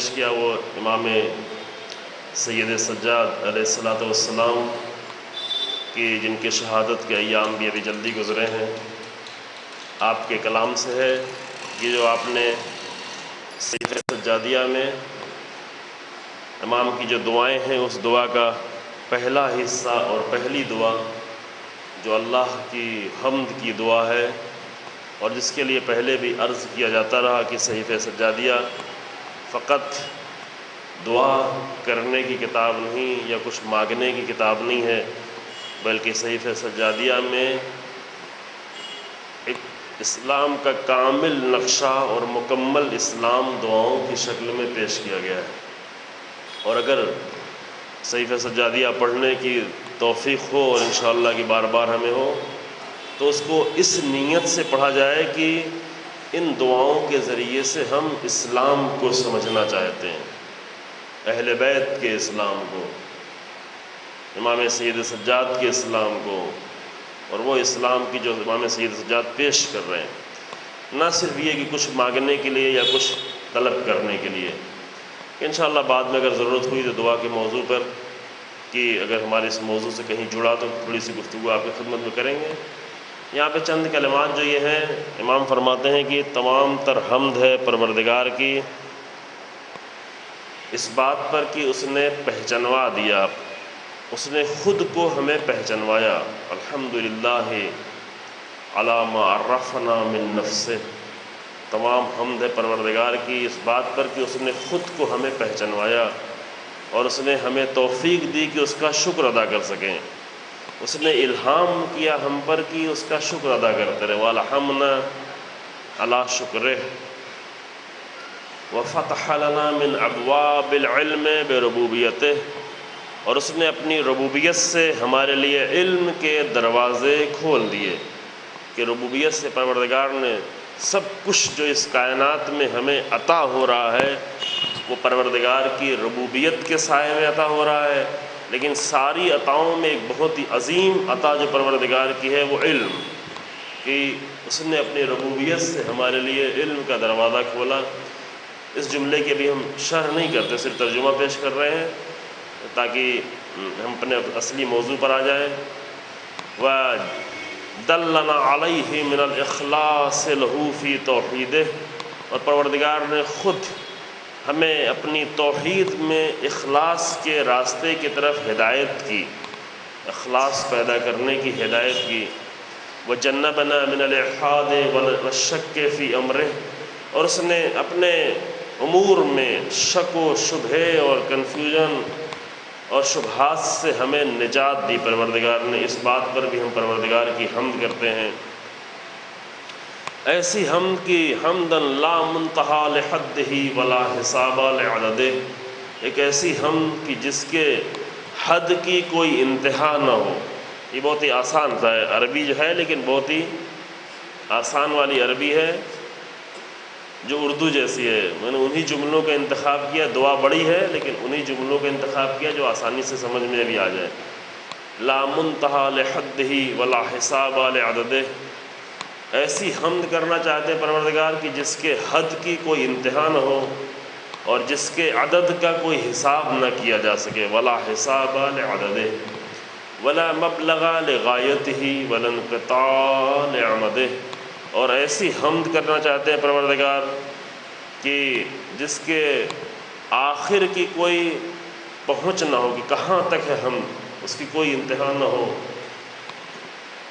پیش کیا وہ امام سید سجاد علیہ الصلوۃ والسلام کی جن کے شہادت کے ایام بھی ابھی جلدی گزرے ہیں، آپ کے کلام سے ہے یہ جو آپ نے صحیفہ سجادیہ میں امام کی جو دعائیں ہیں اس دعا کا پہلا حصہ اور پہلی دعا جو اللہ کی حمد کی دعا ہے، اور جس کے لیے پہلے بھی عرض کیا جاتا رہا کہ صحیفہ سجادیہ فقط دعا کرنے کی کتاب نہیں یا کچھ مانگنے کی کتاب نہیں ہے، بلکہ صحیفہ سجادیہ میں ایک اسلام کا کامل نقشہ اور مکمل اسلام دعاؤں کی شکل میں پیش کیا گیا ہے۔ اور اگر صحیفہ سجادیہ پڑھنے کی توفیق ہو اور انشاءاللہ کی بار بار ہمیں ہو تو اس کو اس نیت سے پڑھا جائے کہ ان دعاؤں کے ذریعے سے ہم اسلام کو سمجھنا چاہتے ہیں، اہل بیت کے اسلام کو، امام سید سجاد کے اسلام کو، اور وہ اسلام کی جو امام سید سجاد پیش کر رہے ہیں، نہ صرف یہ کہ کچھ مانگنے کے لیے یا کچھ طلب کرنے کے لیے۔ انشاءاللہ بعد میں اگر ضرورت ہوئی تو دعا کے موضوع پر کہ اگر ہمارے اس موضوع سے کہیں جڑا تو تھوڑی سی گفتگو آپ کی خدمت میں کریں گے۔ یہاں پہ چند کلمات جو یہ ہیں، امام فرماتے ہیں کہ تمام تر حمد ہے پروردگار کی اس بات پر کہ اس نے پہچنوا دیا، اس نے خود کو ہمیں پہچنوایا، الحمدللہ علی ما عرفنا من نفسہ۔ تمام حمد ہے پروردگار کی اس بات پر کہ اس نے خود کو ہمیں پہچنوایا اور اس نے ہمیں توفیق دی کہ اس کا شکر ادا کر سکیں، اس نے الہام کیا ہم پر کہ اس کا شکر ادا کرتے رہے، وَالْحَمْنَا عَلَىٰ شُكْرِهِ وَفَتَحَ لَنَا مِنْ أَبْوَابِ الْعِلْمِ بِرُبُوبِيَّتِهِ، اور اس نے اپنی ربوبیت سے ہمارے لیے علم کے دروازے کھول دیے کہ ربوبیت سے پروردگار نے سب کچھ جو اس کائنات میں ہمیں عطا ہو رہا ہے وہ پروردگار کی ربوبیت کے سائے میں عطا ہو رہا ہے، لیکن ساری عطاؤں میں ایک بہت ہی عظیم عطا جو پروردگار کی ہے وہ علم، کہ اس نے اپنی ربوبیت سے ہمارے لیے علم کا دروازہ کھولا۔ اس جملے کے بھی ہم شرح نہیں کرتے، صرف ترجمہ پیش کر رہے ہیں تاکہ ہم اپنے اصلی موضوع پر آ جائیں۔ وَدَلَّنَا عَلَيْهِ مِنَ الْإِخْلَاصِ لَهُ فِي تَوْحِيدِهِ، اور پروردگار نے خود ہمیں اپنی توحید میں اخلاص کے راستے کی طرف ہدایت کی، اخلاص پیدا کرنے کی ہدایت کی۔ وَجَنَّبَنَا مِنَ الْإِلْحَادِ وَالشَّكِّ فِي أَمْرِهِ، اور اس نے اپنے امور میں شک و شبہے اور کنفیوژن اور شبہات سے ہمیں نجات دی پروردگار نے۔ اس بات پر بھی ہم پروردگار کی حمد کرتے ہیں، ایسی حمد کی حمدن لا منتہا لحدہ ولا حساب لعددہ، ایک ایسی حمد کی جس کے حد کی کوئی انتہا نہ ہو۔ یہ بہت ہی آسان سا ہے، عربی جو ہے لیکن بہت ہی آسان والی عربی ہے جو اردو جیسی ہے۔ میں نے انہی جملوں کا انتخاب کیا، دعا بڑی ہے لیکن انہی جملوں کا انتخاب کیا جو آسانی سے سمجھ میں بھی آ جائے۔ لا منتہا لحدہ ولا حساب لعددہ، ایسی حمد کرنا چاہتے ہیں پروردگار کی جس کے حد کی کوئی انتہا نہ ہو اور جس کے عدد کا کوئی حساب نہ کیا جا سکے۔ ولا حساب لعددہ ولا مبلغ لغایتہ ولا انقطاع لعمدہ، اور ایسی حمد کرنا چاہتے ہیں پروردگار کہ جس کے آخر کی کوئی پہنچ نہ ہو کہ کہاں تک ہے حمد، اس کی کوئی انتہا نہ ہو۔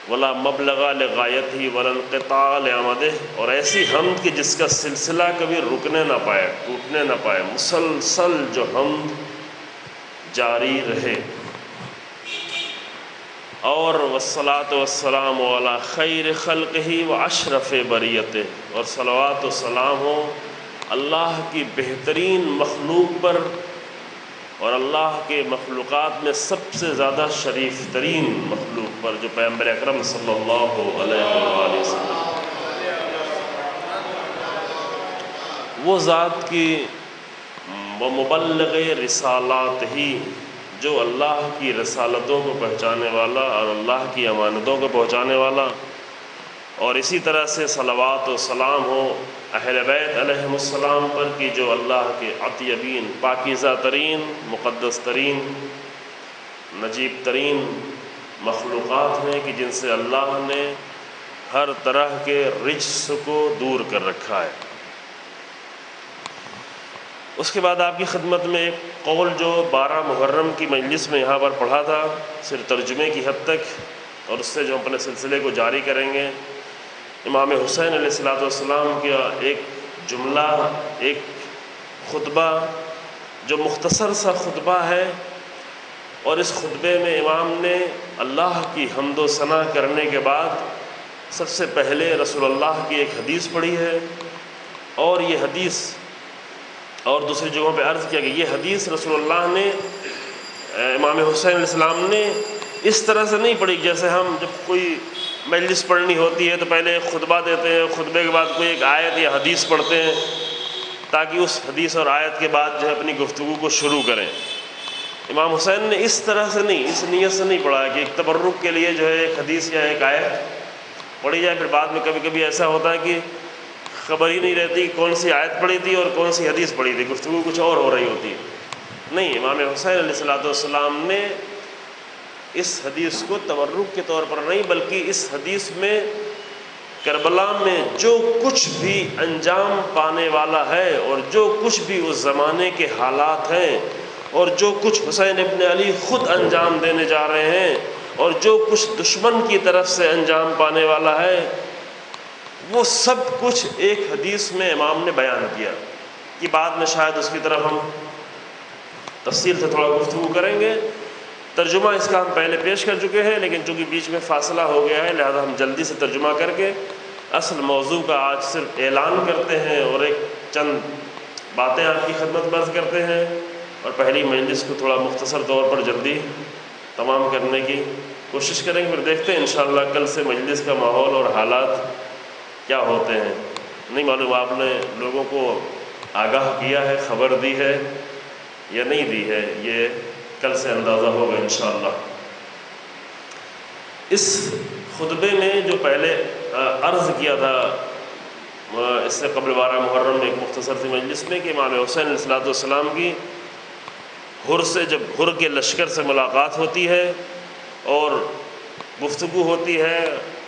ولا مبلغ لغایتہ ولا انقطاع لعمدہ، اور ایسی حمد کہ جس کا سلسلہ کبھی رکنے نہ پائے، ٹوٹنے نہ پائے، مسلسل جو حمد جاری رہے۔ اور والصلاۃ والسلام علی خیر خلقہ واشرف بریتہ، اور صلوات و سلام ہو اللہ کی بہترین مخلوق پر اور اللہ کے مخلوقات میں سب سے زیادہ شریف ترین مخلوق پر جو پیغمبر اکرم صلی اللہ علیہ وآلہ وسلم، وہ ذات کی مبلغ رسالات ہی، جو اللہ کی رسالتوں کو پہنچانے والا اور اللہ کی امانتوں کو پہنچانے والا اور اسی طرح سے صلوات و سلام ہو اہل بیت علیہم السلام پر کہ جو اللہ کے اطیبین، پاکیزہ ترین، مقدس ترین، نجیب ترین مخلوقات ہیں، کہ جن سے اللہ نے ہر طرح کے رجس کو دور کر رکھا ہے۔ اس کے بعد آپ کی خدمت میں ایک قول جو 12 محرم کی مجلس میں یہاں پر پڑھا تھا، صرف ترجمے کی حد تک، اور اس سے جو ہم اپنے سلسلے کو جاری کریں گے، امام حسین علیہ السلام کا ایک جملہ، ایک خطبہ جو مختصر سا خطبہ ہے، اور اس خطبے میں امام نے اللہ کی حمد و ثنا کرنے کے بعد سب سے پہلے رسول اللہ کی ایک حدیث پڑھی ہے، اور یہ حدیث، اور دوسری جگہوں پہ عرض کیا کہ یہ حدیث رسول اللہ نے، امام حسین علیہ السلام نے اس طرح سے نہیں پڑھی جیسے ہم جب کوئی مجلس پڑھنی ہوتی ہے تو پہلے ایک خطبہ دیتے ہیں، خطبے کے بعد کوئی ایک آیت یا حدیث پڑھتے ہیں تاکہ اس حدیث اور آیت کے بعد جو ہے اپنی گفتگو کو شروع کریں۔ امام حسین نے اس طرح سے نہیں، اس نیت سے نہیں پڑھا کہ ایک تبرک کے لیے جو ہے ایک حدیث یا ایک آیت پڑھی جائے، پھر بعد میں کبھی کبھی ایسا ہوتا ہے کہ خبر ہی نہیں رہتی کہ کون سی آیت پڑھی تھی اور کون سی حدیث پڑھی تھی، گفتگو کچھ اور ہو رہی ہوتی ہے۔ نہیں، امام حسین علیہ السلام نے اس حدیث کو تبرک کے طور پر نہیں، بلکہ اس حدیث میں کربلا میں جو کچھ بھی انجام پانے والا ہے، اور جو کچھ بھی اس زمانے کے حالات ہیں، اور جو کچھ حسین ابن علی خود انجام دینے جا رہے ہیں، اور جو کچھ دشمن کی طرف سے انجام پانے والا ہے، وہ سب کچھ ایک حدیث میں امام نے بیان کیا، کہ بعد میں شاید اس کی طرف ہم تفصیل سے تھوڑا گفتگو کریں گے۔ ترجمہ اس کا ہم پہلے پیش کر چکے ہیں، لیکن چونکہ بیچ میں فاصلہ ہو گیا ہے لہذا ہم جلدی سے ترجمہ کر کے اصل موضوع کا آج صرف اعلان کرتے ہیں، اور ایک چند باتیں آپ کی خدمت میں عرض کرتے ہیں، اور پہلی مجلس کو تھوڑا مختصر طور پر جلدی تمام کرنے کی کوشش کریں گے، پھر دیکھتے ہیں انشاءاللہ کل سے مجلس کا ماحول اور حالات کیا ہوتے ہیں۔ نہیں معلوم آپ نے لوگوں کو آگاہ کیا ہے، خبر دی ہے یا نہیں دی ہے، یہ کل سے اندازہ ہوگا انشاءاللہ۔ اس خطبے میں جو پہلے عرض کیا تھا اس سے قبل 12 محرم میں ایک مختصر سی مجلس میں، کہ امام حسین علیہ السلام کی حر سے، جب حر کے لشکر سے ملاقات ہوتی ہے اور گفتگو ہوتی ہے،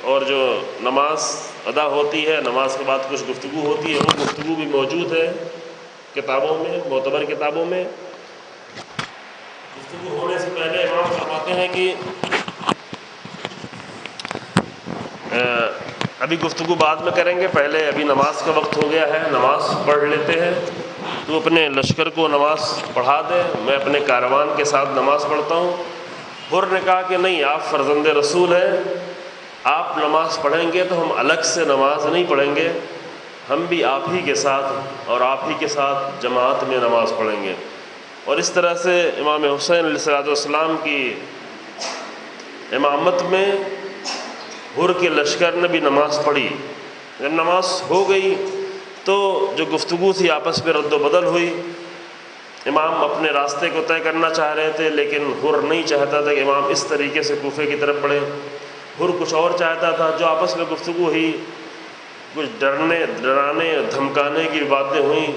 اور جو نماز ادا ہوتی ہے، نماز کے بعد کچھ گفتگو ہوتی ہے، وہ گفتگو بھی موجود ہے کتابوں میں، معتبر کتابوں میں۔ گفتگو ہونے سے پہلے امام فرماتے ہیں کہ ابھی گفتگو بعد میں کریں گے، پہلے ابھی نماز کا وقت ہو گیا ہے، نماز پڑھ لیتے ہیں، تو اپنے لشکر کو نماز پڑھا دیں، میں اپنے کاروان کے ساتھ نماز پڑھتا ہوں۔ حر نے کہا کہ نہیں، آپ فرزند رسول ہیں، آپ نماز پڑھیں گے تو ہم الگ سے نماز نہیں پڑھیں گے، ہم بھی آپ ہی کے ساتھ اور آپ ہی کے ساتھ جماعت میں نماز پڑھیں گے۔ اور اس طرح سے امام حسین علیہ السلام کی امامت میں حر کے لشکر نے بھی نماز پڑھی۔ جب نماز ہو گئی تو جو گفتگو تھی آپس میں رد و بدل ہوئی، امام اپنے راستے کو طے کرنا چاہ رہے تھے، لیکن حر نہیں چاہتا تھا کہ امام اس طریقے سے کوفے کی طرف بڑھے، حر کچھ اور چاہتا تھا۔ جو آپس میں گفتگو ہوئی، کچھ ڈرانے دھمکانے کی باتیں ہوئیں،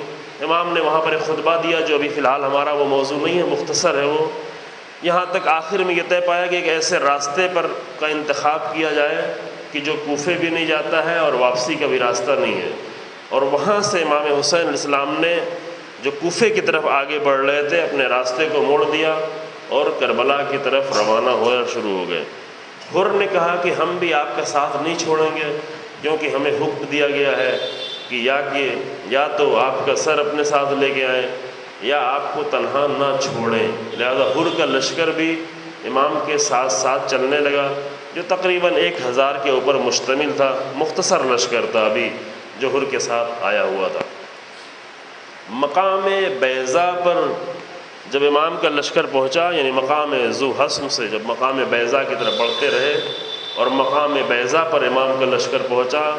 امام نے وہاں پر ایک خطبہ دیا جو ابھی فی الحال ہمارا وہ موضوع نہیں ہے، مختصر ہے وہ، یہاں تک آخر میں یہ طے پایا کہ ایک ایسے راستے پر کا انتخاب کیا جائے کہ جو کوفے بھی نہیں جاتا ہے اور واپسی کا بھی راستہ نہیں ہے، اور وہاں سے امام حسین علیہ السلام نے جو کوفے کی طرف آگے بڑھ رہے تھے اپنے راستے کو موڑ دیا اور کربلا کی طرف روانہ ہونا شروع ہو گئے۔ حر نے کہا کہ ہم بھی آپ کا ساتھ نہیں چھوڑیں گے، کیونکہ ہمیں حکم دیا گیا ہے کہ یا تو آپ کا سر اپنے ساتھ لے کے آئیں یا آپ کو تنہا نہ چھوڑیں۔ لہذا حر کا لشکر بھی امام کے ساتھ ساتھ چلنے لگا، جو تقریباً 1000 کے اوپر مشتمل تھا، مختصر لشکر تھا ابھی جو حر کے ساتھ آیا ہوا تھا۔ مقام بیضا پر جب امام کا لشکر پہنچا، یعنی مقام ذو حسم سے جب مقام بیضا کی طرف بڑھتے رہے اور مقام بیضا پر امام کا لشکر پہنچا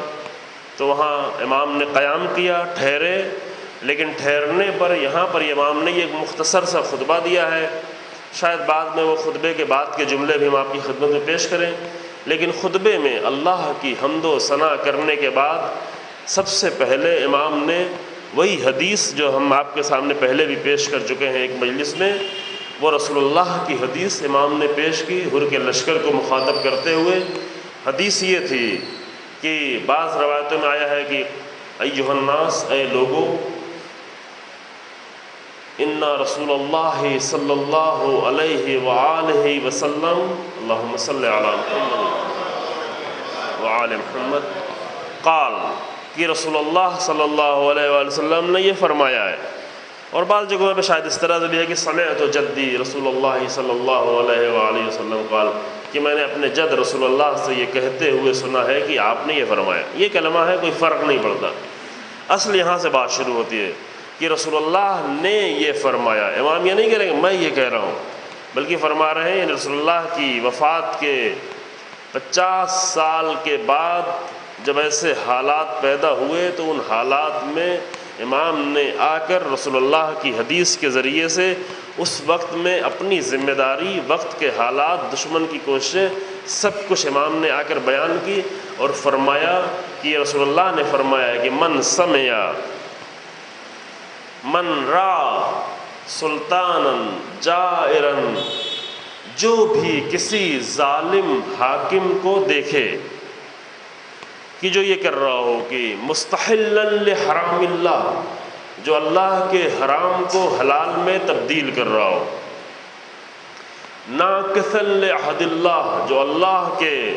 تو وہاں امام نے قیام کیا، ٹھہرے، لیکن ٹھہرنے پر یہاں پر امام نے ایک مختصر سا خطبہ دیا ہے، شاید بعد میں وہ خطبے کے بعد کے جملے بھی ہم آپ کی خدمت میں پیش کریں، لیکن خطبے میں اللہ کی حمد و ثنا کرنے کے بعد سب سے پہلے امام نے وہی حدیث جو ہم آپ کے سامنے پہلے بھی پیش کر چکے ہیں ایک مجلس میں، وہ رسول اللہ کی حدیث امام نے پیش کی حر کے لشکر کو مخاطب کرتے ہوئے۔ حدیث یہ تھی کہ بعض روایتوں میں آیا ہے کہ ایھا الناس، اے لوگو، ان رسول اللہ صلی اللہ علیہ وآلہ وسلم، اللہم صلی علی محمد وآل محمد، قال، کہ رسول اللہ صلی اللہ علیہ وآلہ وسلم نے یہ فرمایا ہے۔ اور بعض جگہوں پہ شاید اس طرح سے بھی ہے کہ سمعت جدی رسول اللہ صلی اللہ علیہ وآلہ وسلم قال، کہ میں نے اپنے جد رسول اللہ سے یہ کہتے ہوئے سنا ہے کہ آپ نے یہ فرمایا۔ یہ کلمہ ہے، کوئی فرق نہیں پڑتا، اصل یہاں سے بات شروع ہوتی ہے کہ رسول اللہ نے یہ فرمایا۔ امام یہ نہیں کہہ رہے کہ میں یہ کہہ رہا ہوں، بلکہ فرما رہے ہیں رسول اللہ کی وفات کے 50 سال کے بعد جب ایسے حالات پیدا ہوئے تو ان حالات میں امام نے آ کر رسول اللہ کی حدیث کے ذریعے سے اس وقت میں اپنی ذمہ داری، وقت کے حالات، دشمن کی کوششیں، سب کچھ امام نے آ کر بیان کی اور فرمایا کہ رسول اللہ نے فرمایا ہے کہ من سمع من را سلطانا جائرا، جو بھی کسی ظالم حاکم کو دیکھے کہ جو یہ کر رہا ہو کہ مستحلا لحرام اللہ، جو اللہ کے حرام کو حلال میں تبدیل کر رہا ہو، ناقضا لعہد اللہ، جو اللہ کے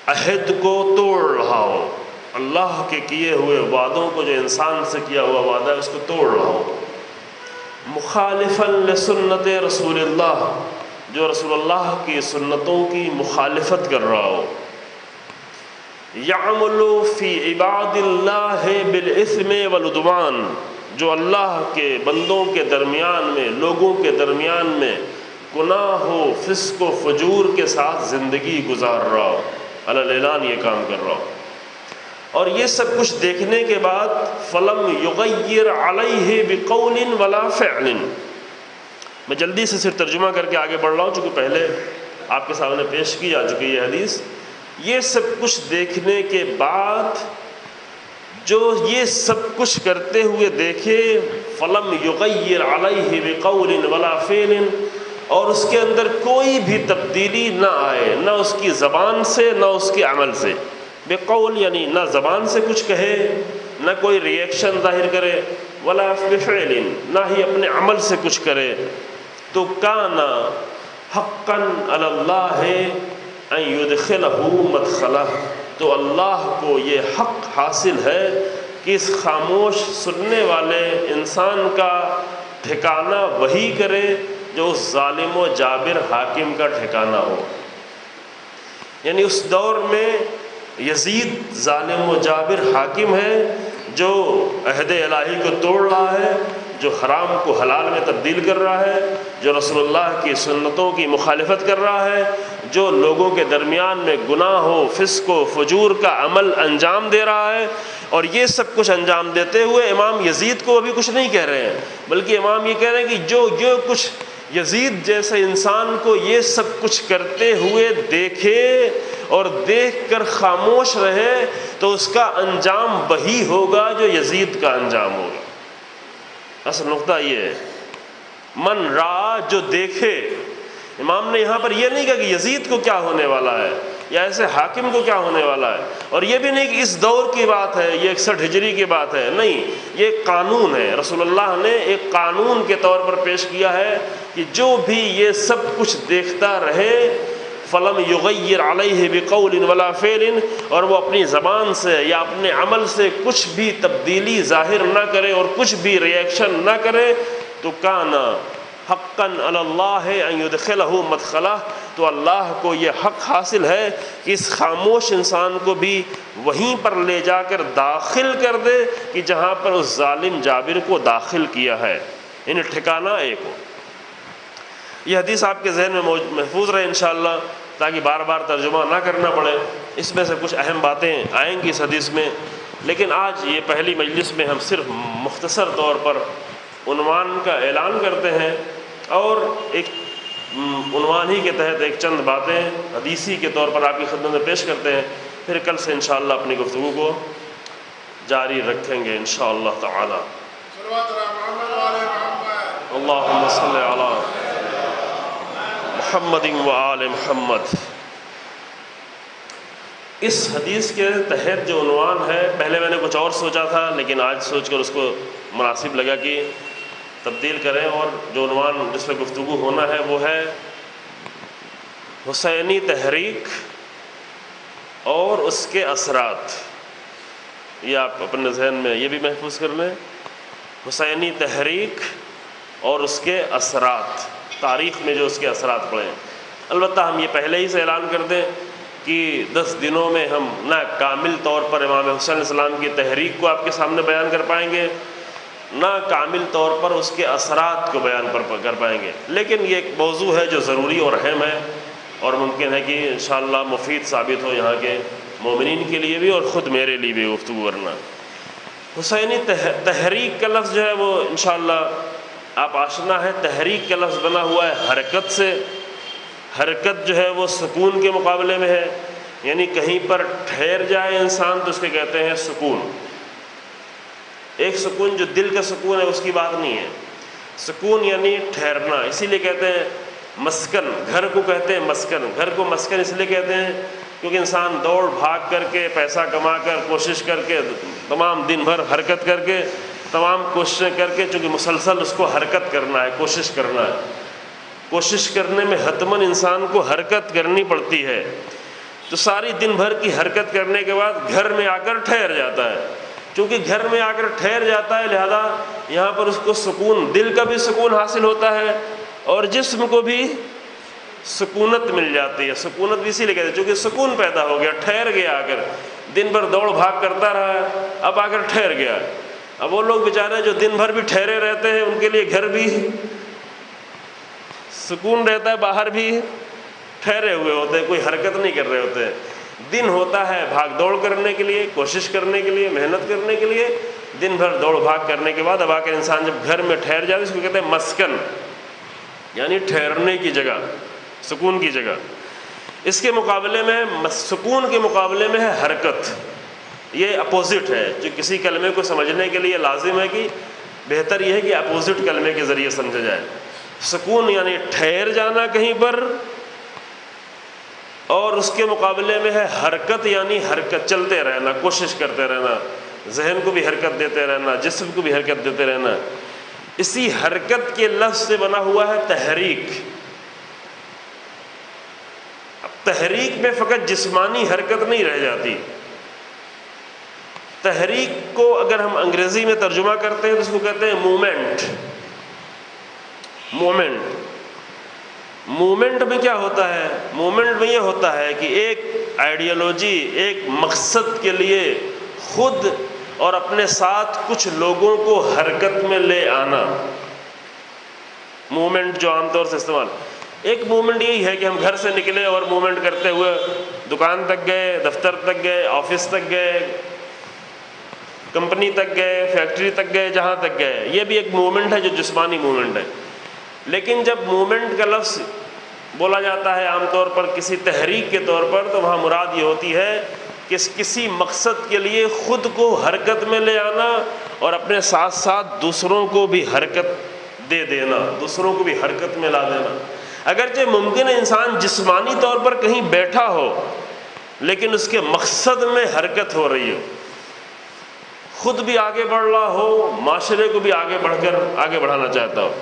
عہد کو توڑ رہا ہو، اللہ کے کیے ہوئے وعدوں کو جو انسان سے کیا ہوا وعدہ ہے اس کو توڑ رہا ہو، مخالفا لسنت رسول اللہ، جو رسول اللہ کی سنتوں کی مخالفت کر رہا ہو، یعمل فی عباد اللہ بالاثم والعدوان، جو اللہ کے بندوں کے درمیان میں، لوگوں کے درمیان میں گناہ و فسق و فجور کے ساتھ زندگی گزار رہا ہو، علی الاعلان یہ کام کر رہا ہو، اور یہ سب کچھ دیکھنے کے بعد فلم یغیر علیہ بقول ولا فعل۔ میں جلدی سے صرف ترجمہ کر کے آگے بڑھ رہا ہوں چونکہ پہلے آپ کے سامنے پیش کی جا چکی یہ حدیث۔ یہ سب کچھ دیکھنے کے بعد جو یہ سب کچھ کرتے ہوئے دیکھے، فلم یغیر علیہ بقول ولا فعل، اور اس کے اندر کوئی بھی تبدیلی نہ آئے، نہ اس کی زبان سے نہ اس کے عمل سے۔ بقول یعنی نہ زبان سے کچھ کہے، نہ کوئی ریئیکشن ظاہر کرے، ولا بفعل، نہ ہی اپنے عمل سے کچھ کرے، تو کان حقا علی اللہ ان یدخلہ مدخلہ، تو اللہ کو یہ حق حاصل ہے کہ اس خاموش سننے والے انسان کا ٹھکانہ وہی کرے جو اس ظالم و جابر حاکم کا ٹھکانہ ہو۔ یعنی اس دور میں یزید ظالم و جابر حاکم ہے جو عہد الہی کو توڑ رہا ہے، جو حرام کو حلال میں تبدیل کر رہا ہے، جو رسول اللہ کی سنتوں کی مخالفت کر رہا ہے، جو لوگوں کے درمیان میں گناہ و فسق و فجور کا عمل انجام دے رہا ہے۔ اور یہ سب کچھ انجام دیتے ہوئے امام یزید کو ابھی کچھ نہیں کہہ رہے ہیں، بلکہ امام یہ کہہ رہے ہیں کہ جو یہ کچھ یزید جیسے انسان کو یہ سب کچھ کرتے ہوئے دیکھے اور دیکھ کر خاموش رہے تو اس کا انجام وہی ہوگا جو یزید کا انجام ہوگا۔ اصل نقطہ یہ ہے، من را، جو دیکھے۔ امام نے یہاں پر یہ نہیں کہا کہ یزید کو کیا ہونے والا ہے یا ایسے حاکم کو کیا ہونے والا ہے، اور یہ بھی نہیں کہ اس دور کی بات ہے، یہ 61 ہجری کی بات ہے، نہیں، یہ ایک قانون ہے۔ رسول اللہ نے ایک قانون کے طور پر پیش کیا ہے کہ جو بھی یہ سب کچھ دیکھتا رہے، فلم یغیر علیہ بقول ولا فعل، اور وہ اپنی زبان سے یا اپنے عمل سے کچھ بھی تبدیلی ظاہر نہ کرے اور کچھ بھی ریئیکشن نہ کرے، تو کان حقا علی اللہ ان یدخلہ مدخلہ، تو اللہ کو یہ حق حاصل ہے کہ اس خاموش انسان کو بھی وہیں پر لے جا کر داخل کر دے کہ جہاں پر اس ظالم جابر کو داخل کیا ہے، یعنی ٹھکانہ ایک ہو۔ یہ حدیث آپ کے ذہن میں محفوظ رہے انشاءاللہ، تاکہ بار بار ترجمہ نہ کرنا پڑے۔ اس میں سے کچھ اہم باتیں آئیں گی اس حدیث میں، لیکن آج یہ پہلی مجلس میں ہم صرف مختصر طور پر عنوان کا اعلان کرتے ہیں اور ایک عنوان ہی کے تحت ایک چند باتیں حدیثی کے طور پر آپ کی خدمت میں پیش کرتے ہیں، پھر کل سے انشاءاللہ اپنی گفتگو کو جاری رکھیں گے انشاءاللہ تعالی۔ اللہم صلی علی محمد و آل محمد۔ اس حدیث کے تحت جو عنوان ہے، پہلے میں نے کچھ اور سوچا تھا لیکن آج سوچ کر اس کو مناسب لگا کہ تبدیل کریں، اور جو عنوان جس پہ گفتگو ہونا ہے وہ ہے حسینی تحریک اور اس کے اثرات۔ یہ آپ اپنے ذہن میں یہ بھی محفوظ کر لیں، حسینی تحریک اور اس کے اثرات، تاریخ میں جو اس کے اثرات پڑے ہیں۔ البتہ ہم یہ پہلے ہی سے اعلان کر دیں کہ 10 دنوں میں ہم نہ کامل طور پر امام حسین علیہ السلام کی تحریک کو آپ کے سامنے بیان کر پائیں گے، نہ کامل طور پر اس کے اثرات کو بیان کر پائیں گے، لیکن یہ ایک موضوع ہے جو ضروری اور اہم ہے، اور ممکن ہے کہ انشاءاللہ مفید ثابت ہو یہاں کے مومنین کے لیے بھی اور خود میرے لیے بھی گفتگو کرنا۔ حسینی تحریک کا لفظ جو ہے وہ انشاءاللہ آپ آشنا ہے۔ تحریک کا لفظ بنا ہوا ہے حرکت سے۔ حرکت جو ہے وہ سکون کے مقابلے میں ہے، یعنی کہیں پر ٹھہر جائے انسان تو اس کے کہتے ہیں سکون۔ ایک سکون جو دل کا سکون ہے اس کی بات نہیں ہے، سکون یعنی ٹھہرنا، اسی لیے کہتے ہیں مسکن، گھر کو کہتے ہیں مسکن۔ گھر کو مسکن اس لیے کہتے ہیں کیونکہ انسان دوڑ بھاگ کر کے، پیسہ کما کر، کوشش کر کے، تمام دن بھر حرکت کر کے، تمام کوششیں کر کے، چونکہ مسلسل اس کو حرکت کرنا ہے، کوشش کرنا ہے، کوشش کرنے میں حتماً انسان کو حرکت کرنی پڑتی ہے، تو ساری دن بھر کی حرکت کرنے کے بعد گھر میں آ کر ٹھہر جاتا ہے۔ چونکہ گھر میں آ کر ٹھہر جاتا ہے لہذا یہاں پر اس کو سکون، دل کا بھی سکون حاصل ہوتا ہے اور جسم کو بھی سکونت مل جاتی ہے۔ سکونت بھی اسی لیے کہتے ہیں چونکہ سکون پیدا ہو گیا، ٹھہر گیا، آ کر دن بھر دوڑ بھاگ کرتا رہا ہے، اب آ کر ٹھہر گیا۔ اب وہ لوگ بیچارے جو دن بھر بھی ٹھہرے رہتے ہیں ان کے لیے گھر بھی سکون رہتا ہے، باہر بھی ٹھہرے ہوئے ہوتے ہیں، کوئی حرکت نہیں کر رہے ہوتے ہیں۔ دن ہوتا ہے بھاگ دوڑ کرنے کے لیے، کوشش کرنے کے لیے، محنت کرنے کے لیے، دن بھر دوڑ بھاگ کرنے کے بعد اب آ کر انسان جب گھر میں ٹھہر جاتا ہے اس کو کہتے ہیں مسکن، یعنی ٹھہرنے کی جگہ، سکون کی جگہ۔ اس کے مقابلے میں سکون کے مقابلے میں ہے حرکت، یہ اپوزٹ ہے، جو کسی کلمے کو سمجھنے کے لیے لازم ہے کہ بہتر یہ ہے کہ اپوزٹ کلمے کے ذریعے سمجھا جائے۔ سکون یعنی ٹھہر جانا کہیں پر، اور اس کے مقابلے میں ہے حرکت، یعنی حرکت، چلتے رہنا، کوشش کرتے رہنا، ذہن کو بھی حرکت دیتے رہنا، جسم کو بھی حرکت دیتے رہنا۔ اسی حرکت کے لفظ سے بنا ہوا ہے تحریک۔ اب تحریک میں فقط جسمانی حرکت نہیں رہ جاتی، تحریک کو اگر ہم انگریزی میں ترجمہ کرتے ہیں تو اس کو کہتے ہیں مومنٹ۔ مومنٹ میں کیا ہوتا ہے؟ مومنٹ میں یہ ہوتا ہے کہ ایک آئیڈیالوجی، ایک مقصد کے لیے خود اور اپنے ساتھ کچھ لوگوں کو حرکت میں لے آنا۔ مومنٹ جو عام طور سے استعمال، ایک مومنٹ یہی ہے کہ ہم گھر سے نکلے اور مومنٹ کرتے ہوئے دکان تک گئے، دفتر تک گئے، آفس تک گئے، کمپنی تک گئے، فیکٹری تک گئے، جہاں تک گئے، یہ بھی ایک مومنٹ ہے جو جسمانی مومنٹ ہے۔ لیکن جب مومنٹ کا لفظ بولا جاتا ہے عام طور پر کسی تحریک کے طور پر تو وہاں مراد یہ ہوتی ہے کہ کسی مقصد کے لیے خود کو حرکت میں لے آنا اور اپنے ساتھ ساتھ دوسروں کو بھی حرکت دے دینا، دوسروں کو بھی حرکت میں لا دینا۔ اگرچہ ممکن ہے انسان جسمانی طور پر کہیں بیٹھا ہو لیکن اس کے مقصد میں حرکت ہو رہی ہو، خود بھی آگے بڑھ رہا ہو، معاشرے کو بھی آگے بڑھانا چاہتا ہو۔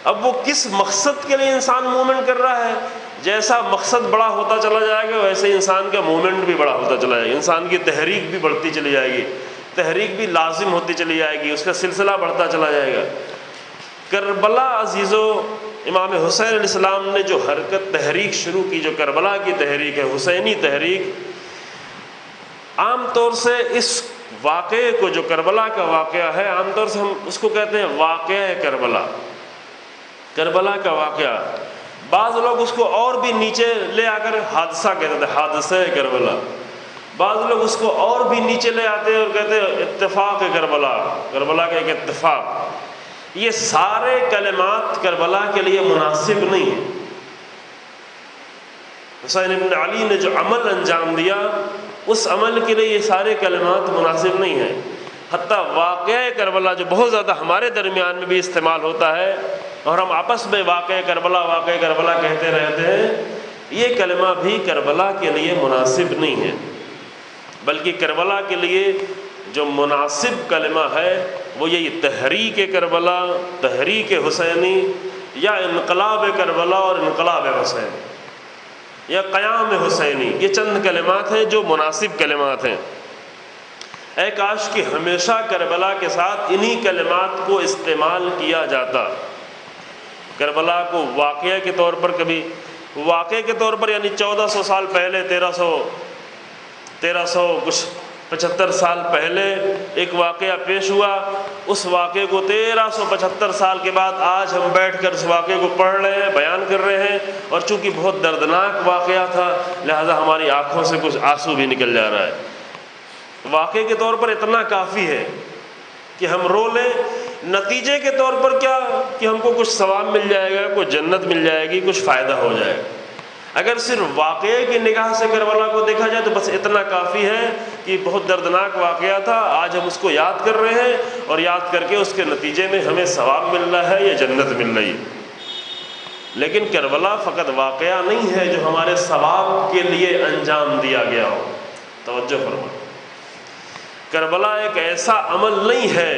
اب وہ کس مقصد کے لیے انسان مومنٹ کر رہا ہے، جیسا مقصد بڑا ہوتا چلا جائے گا ویسے انسان کا مومنٹ بھی بڑا ہوتا چلا جائے گا، انسان کی تحریک بھی بڑھتی چلی جائے گی، تحریک بھی لازم ہوتی چلی جائے گی، اس کا سلسلہ بڑھتا چلا جائے گا۔ کربلا عزیزو، امام حسین علیہ السلام نے جو حرکت تحریک شروع کی، جو کربلا کی تحریک ہے، حسینی تحریک، عام طور سے اس واقعے کو، جو کربلا کا واقعہ ہے، عام طور سے ہم اس کو کہتے ہیں واقعہ کربلا، کربلا کا واقعہ۔ بعض لوگ اس کو اور بھی نیچے لے آ کر حادثہ کہتے ہیں، حادثہ کربلا۔ بعض لوگ اس کو اور بھی نیچے لے آتے ہیں اور کہتے ہیں اتفاق کربلا، کربلا کا ایک اتفاق۔ یہ سارے کلمات کربلا کے لیے مناسب نہیں ہیں، حسین ابن علی نے جو عمل انجام دیا، اس عمل کے لیے یہ سارے کلمات مناسب نہیں ہیں۔ حتیٰ واقعہ کربلا جو بہت زیادہ ہمارے درمیان میں بھی استعمال ہوتا ہے اور ہم آپس میں واقعہ کربلا کہتے رہتے ہیں، یہ کلمہ بھی کربلا کے لیے مناسب نہیں ہے، بلکہ کربلا کے لیے جو مناسب کلمہ ہے وہ یہی تحریک کربلا، تحریک حسینی، یا انقلاب کربلا اور انقلاب حسینی، یا قیام حسینی۔ یہ چند کلمات ہیں جو مناسب کلمات ہیں۔ اے کاش کہ ہمیشہ کربلا کے ساتھ انہی کلمات کو استعمال کیا جاتا۔ کربلا کو واقعہ کے طور پر یعنی 1400 سال پہلے، 1375 سال پہلے ایک واقعہ پیش ہوا، اس واقعے کو 1375 سال کے بعد آج ہم بیٹھ کر اس واقعے کو پڑھ رہے ہیں، بیان کر رہے ہیں، اور چونکہ بہت دردناک واقعہ تھا لہذا ہماری آنکھوں سے کچھ آنسو بھی نکل جا رہا ہے۔ واقعے کے طور پر اتنا کافی ہے کہ ہم رو لیں، نتیجے کے طور پر کیا کہ ہم کو کچھ ثواب مل جائے گا، کچھ جنت مل جائے گی، کچھ فائدہ ہو جائے گا۔ اگر صرف واقعے کی نگاہ سے کربلا کو دیکھا جائے تو بس اتنا کافی ہے کہ بہت دردناک واقعہ تھا، آج ہم اس کو یاد کر رہے ہیں اور یاد کر کے اس کے نتیجے میں ہمیں ثواب مل رہا ہے یا جنت مل رہی ہے۔ لیکن کربلا فقط واقعہ نہیں ہے جو ہمارے ثواب کے لیے انجام دیا گیا ہو۔ توجہ فرمائیں، کربلا ایک ایسا عمل نہیں ہے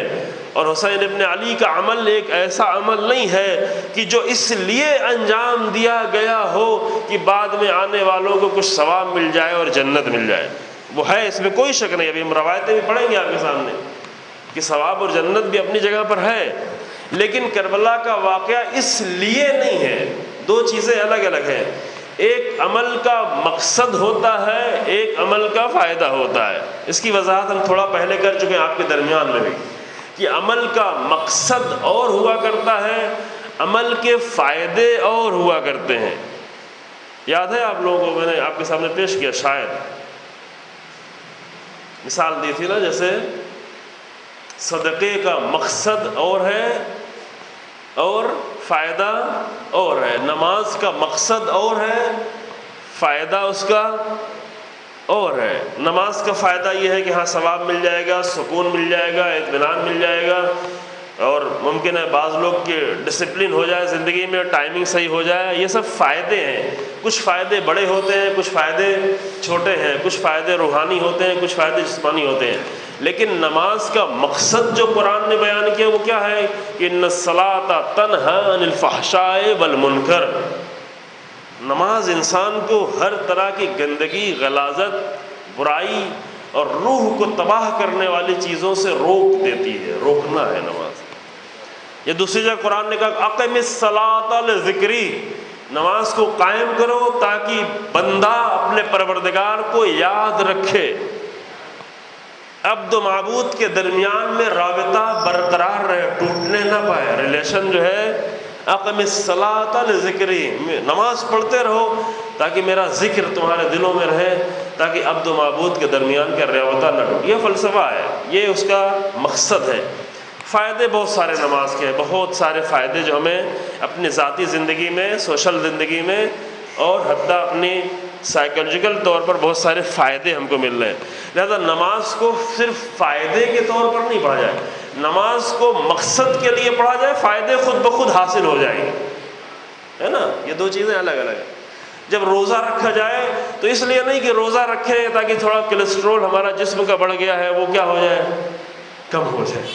اور حسین ابن علی کا عمل ایک ایسا عمل نہیں ہے کہ جو اس لیے انجام دیا گیا ہو کہ بعد میں آنے والوں کو کچھ ثواب مل جائے اور جنت مل جائے۔ وہ ہے، اس میں کوئی شک نہیں۔ ابھی ہم روایتیں بھی پڑھیں گے آپ کے سامنے کہ ثواب اور جنت بھی اپنی جگہ پر ہے، لیکن کربلا کا واقعہ اس لیے نہیں ہے۔ دو چیزیں الگ الگ ہیں، ایک عمل کا مقصد ہوتا ہے، ایک عمل کا فائدہ ہوتا ہے۔ اس کی وضاحت ہم تھوڑا پہلے کر چکے ہیں آپ کے درمیان میں بھی کہ عمل کا مقصد اور ہوا کرتا ہے، عمل کے فائدے اور ہوا کرتے ہیں۔ یاد ہے آپ لوگوں کو میں نے آپ کے سامنے پیش کیا، شاید مثال دی تھی نا، جیسے صدقے کا مقصد اور ہے اور فائدہ اور ہے، نماز کا مقصد اور ہے، فائدہ اس کا اور ہے۔ نماز کا فائدہ یہ ہے کہ ہاں ثواب مل جائے گا، سکون مل جائے گا، اطمینان مل جائے گا، اور ممکن ہے بعض لوگ کے ڈسپلن ہو جائے زندگی میں، ٹائمنگ صحیح ہو جائے۔ یہ سب فائدے ہیں، کچھ فائدے بڑے ہوتے ہیں، کچھ فائدے چھوٹے ہیں، کچھ فائدے روحانی ہوتے ہیں، کچھ فائدے جسمانی ہوتے ہیں۔ لیکن نماز کا مقصد جو قرآن نے بیان کیا وہ کیا ہے کہ ان الصلاۃ تنہی عن الفحشاء والمنکر، نماز انسان کو ہر طرح کی گندگی، غلاظت، برائی اور روح کو تباہ کرنے والی چیزوں سے روک دیتی ہے، روکنا ہے نماز۔ یہ دوسری جگہ قرآن نے کہا اقم الصلاۃ لذکری، نماز کو قائم کرو تاکہ بندہ اپنے پروردگار کو یاد رکھے، عبد و معبود کے درمیان میں رابطہ برقرار رہے، ٹوٹنے نہ پائے، ریلیشن جو ہے۔ اقم الصلاۃ لذکری، نماز پڑھتے رہو تاکہ میرا ذکر تمہارے دلوں میں رہے، تاکہ عبد و معبود کے درمیان کا رابطہ نہ ٹوٹے۔ یہ فلسفہ ہے، یہ اس کا مقصد ہے۔ فائدے بہت سارے نماز کے ہیں، بہت سارے فائدے جو ہمیں اپنی ذاتی زندگی میں، سوشل زندگی میں، اور حتیٰ اپنی سائیکولوجیکل طور پر بہت سارے فائدے ہم کو مل رہے ہیں۔ لہذا نماز کو صرف فائدے کے طور پر نہیں پڑھا جائے، نماز کو مقصد کے لیے پڑھا جائے، فائدے خود بخود حاصل ہو جائیں گے، ہے نا۔ یہ دو چیزیں الگ الگ ہیں۔ جب روزہ رکھا جائے تو اس لیے نہیں کہ روزہ رکھیں تاکہ تھوڑا کولیسٹرول ہمارا جسم کا بڑھ گیا ہے وہ کیا ہو جائے، کم ہو جائے،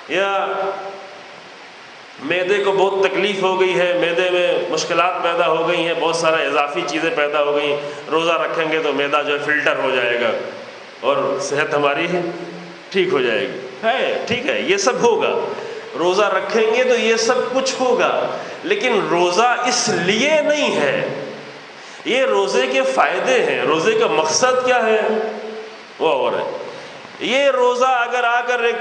یا معدے کو بہت تکلیف ہو گئی ہے، معدے میں مشکلات پیدا ہو گئی ہیں، بہت سارا اضافی چیزیں پیدا ہو گئی، روزہ رکھیں گے تو معدہ جو ہے فلٹر ہو جائے گا اور صحت ہماری ٹھیک ہو جائے گی۔ ٹھیک ہے، یہ سب ہوگا، روزہ رکھیں گے تو یہ سب کچھ ہوگا، لیکن روزہ اس لیے نہیں ہے۔ یہ روزے کے فائدے ہیں، روزے کا مقصد کیا ہے وہ اور ہے۔ یہ روزہ اگر آ کر ایک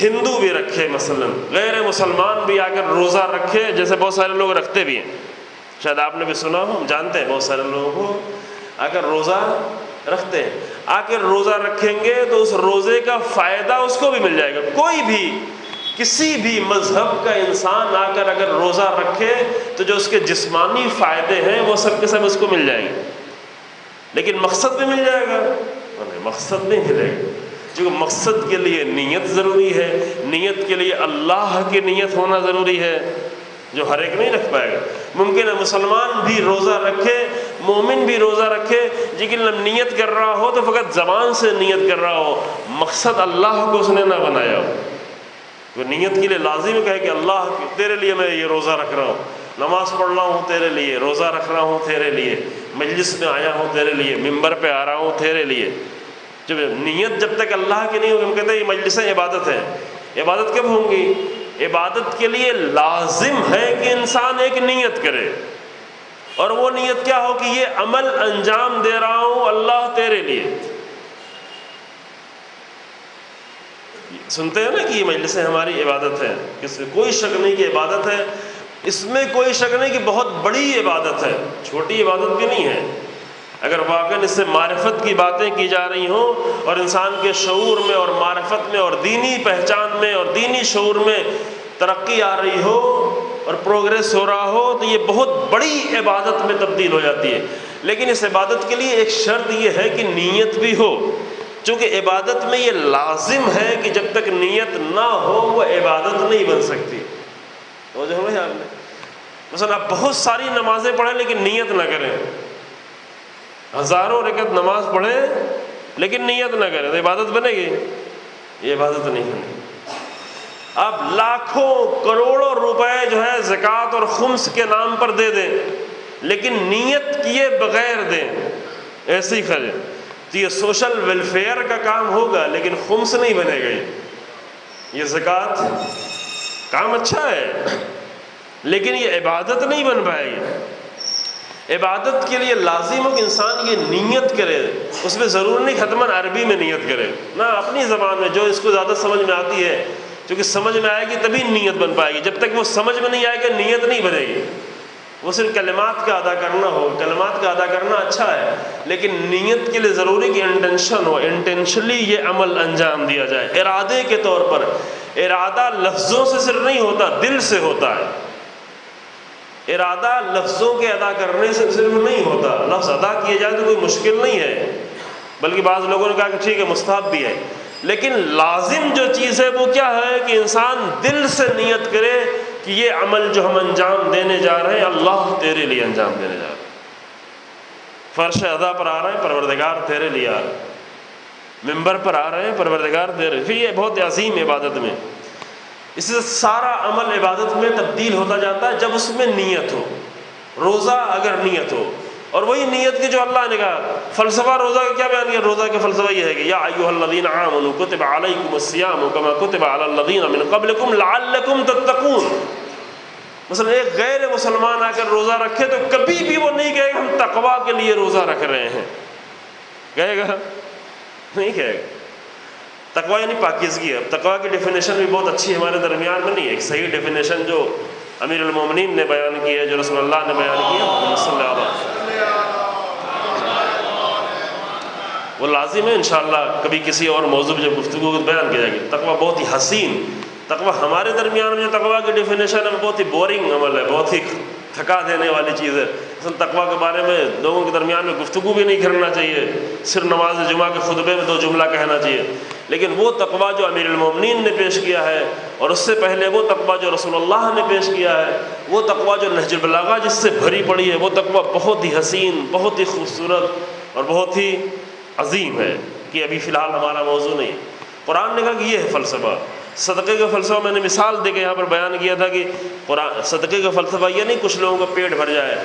ہندو بھی رکھے، مثلا غیر مسلمان بھی آ کر روزہ رکھے، جیسے بہت سارے لوگ رکھتے بھی ہیں، شاید آپ نے بھی سنا ہو، ہم جانتے ہیں بہت سارے لوگوں کو آ کر روزہ رکھتے ہیں، آ کر روزہ رکھیں گے تو اس روزے کا فائدہ اس کو بھی مل جائے گا۔ کوئی بھی کسی بھی مذہب کا انسان آ کر اگر روزہ رکھے تو جو اس کے جسمانی فائدے ہیں وہ سب کے سب اس کو مل جائیں گے، لیکن مقصد بھی مل جائے گا؟ مقصد نہیں ملے گا، کیونکہ مقصد کے لیے نیت ضروری ہے، نیت کے لیے اللہ کی نیت ہونا ضروری ہے، جو ہر ایک نہیں رکھ پائے گا۔ ممکن ہے مسلمان بھی روزہ رکھے، مومن بھی روزہ رکھے، لیکن جب نیت کر رہا ہو تو فقط زبان سے نیت کر رہا ہو، مقصد اللہ کو اس نے نہ بنایا ہو۔ وہ نیت کے لیے لازم کہے کہ اللہ تیرے لیے میں یہ روزہ رکھ رہا ہوں، نماز پڑھ رہا ہوں تیرے لیے، روزہ رکھ رہا ہوں تیرے لیے، مجلس میں آیا ہوں تیرے لیے، ممبر پہ آ رہا ہوں تیرے لیے۔ جب نیت جب تک اللہ کی نہیں ہوگی، ہم کہتے ہیں یہ مجلسیں عبادت ہے۔ عبادت کب ہوں گی؟ عبادت کے لیے لازم ہے کہ انسان ایک نیت کرے، اور وہ نیت کیا ہو کہ یہ عمل انجام دے رہا ہوں اللہ تیرے لیے۔ سنتے ہیں نا کہ یہ مجلسیں ہماری عبادت ہے، اس میں کوئی شک نہیں کہ عبادت ہے، اس میں کوئی شک نہیں کہ بہت بڑی عبادت ہے، چھوٹی عبادت بھی نہیں ہے۔ اگر واقعاً اس سے معرفت کی باتیں کی جا رہی ہوں اور انسان کے شعور میں اور معرفت میں اور دینی پہچان میں اور دینی شعور میں ترقی آ رہی ہو اور پروگریس ہو رہا ہو تو یہ بہت بڑی عبادت میں تبدیل ہو جاتی ہے۔ لیکن اس عبادت کے لیے ایک شرط یہ ہے کہ نیت بھی ہو، چونکہ عبادت میں یہ لازم ہے کہ جب تک نیت نہ ہو وہ عبادت نہیں بن سکتی۔ تو جو ہے آپ نے مثلا آپ بہت ساری نمازیں پڑھیں لیکن نیت نہ کریں، ہزاروں رکعت نماز پڑھیں لیکن نیت نہ کریں تو عبادت بنے گی؟ یہ عبادت نہیں بنے گی۔ آپ لاکھوں کروڑوں روپے جو ہے زکوٰۃ اور خمس کے نام پر دے دیں لیکن نیت کیے بغیر دیں، ایسے ہی خرچ، تو یہ سوشل ویلفیئر کا کام ہوگا لیکن خمس نہیں بنے گا۔ یہ زکوٰۃ کام اچھا ہے لیکن یہ عبادت نہیں بن پائے گی۔ عبادت کے لیے لازم ہو کہ انسان یہ نیت کرے، اس میں ضرور نہیں ختماً عربی میں نیت کرے، نہ اپنی زبان میں جو اس کو زیادہ سمجھ میں آتی ہے، کیونکہ سمجھ میں آئے گی تبھی نیت بن پائے گی۔ جب تک وہ سمجھ میں نہیں آئے گا نیت نہیں بنے گی۔ وہ صرف کلمات کا ادا کرنا ہو، کلمات کا ادا کرنا اچھا ہے لیکن نیت کے لیے ضروری کہ انٹینشن ہو، انٹینشنلی یہ عمل انجام دیا جائے، ارادے کے طور پر۔ ارادہ لفظوں سے صرف نہیں ہوتا، دل سے ہوتا ہے۔ ارادہ لفظوں کے ادا کرنے سے صرف نہیں ہوتا، لفظ ادا کیے جائے تو کوئی مشکل نہیں ہے، بلکہ بعض لوگوں نے کہا کہ ٹھیک ہے مستحب بھی ہے، لیکن لازم جو چیز ہے وہ کیا ہے کہ انسان دل سے نیت کرے کہ یہ عمل جو ہم انجام دینے جا رہے ہیں اللہ تیرے لیے انجام دینے جا رہے ہیں۔ فرش ادا پر آ رہے ہیں پروردگار تیرے لیے آ رہے ہیں، ممبر پر آ رہے ہیں پروردگار تیرے، پھر یہ بہت عظیم عبادت میں، اس سے سارا عمل عبادت میں تبدیل ہوتا جاتا ہے جب اس میں نیت ہو۔ روزہ اگر نیت ہو، اور وہی نیت کی جو اللہ نے کہا، فلسفہ روزہ کا کیا بیان کیا؟ روزہ کا فلسفہ یہ ہے کہ یا ایھا الذین آمنوا کتب علیکم الصیام کما کتب علی الذین من قبلکم لعلکم تتقون۔ مثلا ایک غیر مسلمان آ کر روزہ رکھے تو کبھی بھی وہ نہیں کہے گا ہم تقویٰ کے لیے روزہ رکھ رہے ہیں، کہے گا؟ نہیں کہے گا۔ تقویٰ یعنی پاکیزگی ہے۔ اب تقویٰ کی ڈیفینیشن بھی بہت اچھی ہمارے درمیان میں نہیں ہے، ایک صحیح ڈیفینیشن جو امیر المومنین نے بیان کی ہے، جو رسول اللہ نے بیان کی ہے، محمد صلی اللہ علیہ وسلم، وہ لازم ہے انشاءاللہ کبھی کسی اور موضوع پہ جب گفتگو بیان کی جائے گی۔ تقویٰ بہت ہی حسین، تقویٰ ہمارے درمیان میں جو تقویٰ کی ڈیفینیشن ہے وہ بہت ہی بورنگ عمل ہے، بہت ہی تھکا دینے والی چیز ہے۔ اصل تقویٰ کے بارے میں لوگوں کے درمیان میں گفتگو بھی نہیں کرنا چاہیے، صرف نماز جمعہ کے خطبے میں 2 جملہ کہنا چاہیے، لیکن وہ تقویٰ جو امیر المومنین نے پیش کیا ہے اور اس سے پہلے وہ تقویٰ جو رسول اللہ نے پیش کیا ہے، وہ تقویٰ جو نہج البلاغہ جس سے بھری پڑی ہے، وہ تقویٰ بہت ہی حسین، بہت ہی خوبصورت اور بہت ہی عظیم ہے کہ ابھی فی الحال ہمارا موضوع نہیں۔ قرآن نے کہا کہ یہ ہے فلسفہ۔ صدقے کا فلسفہ میں نے مثال دے کے یہاں پر بیان کیا تھا کہ قرآن صدقے کا فلسفہ یہ نہیں کچھ لوگوں کا پیٹ بھر جائے،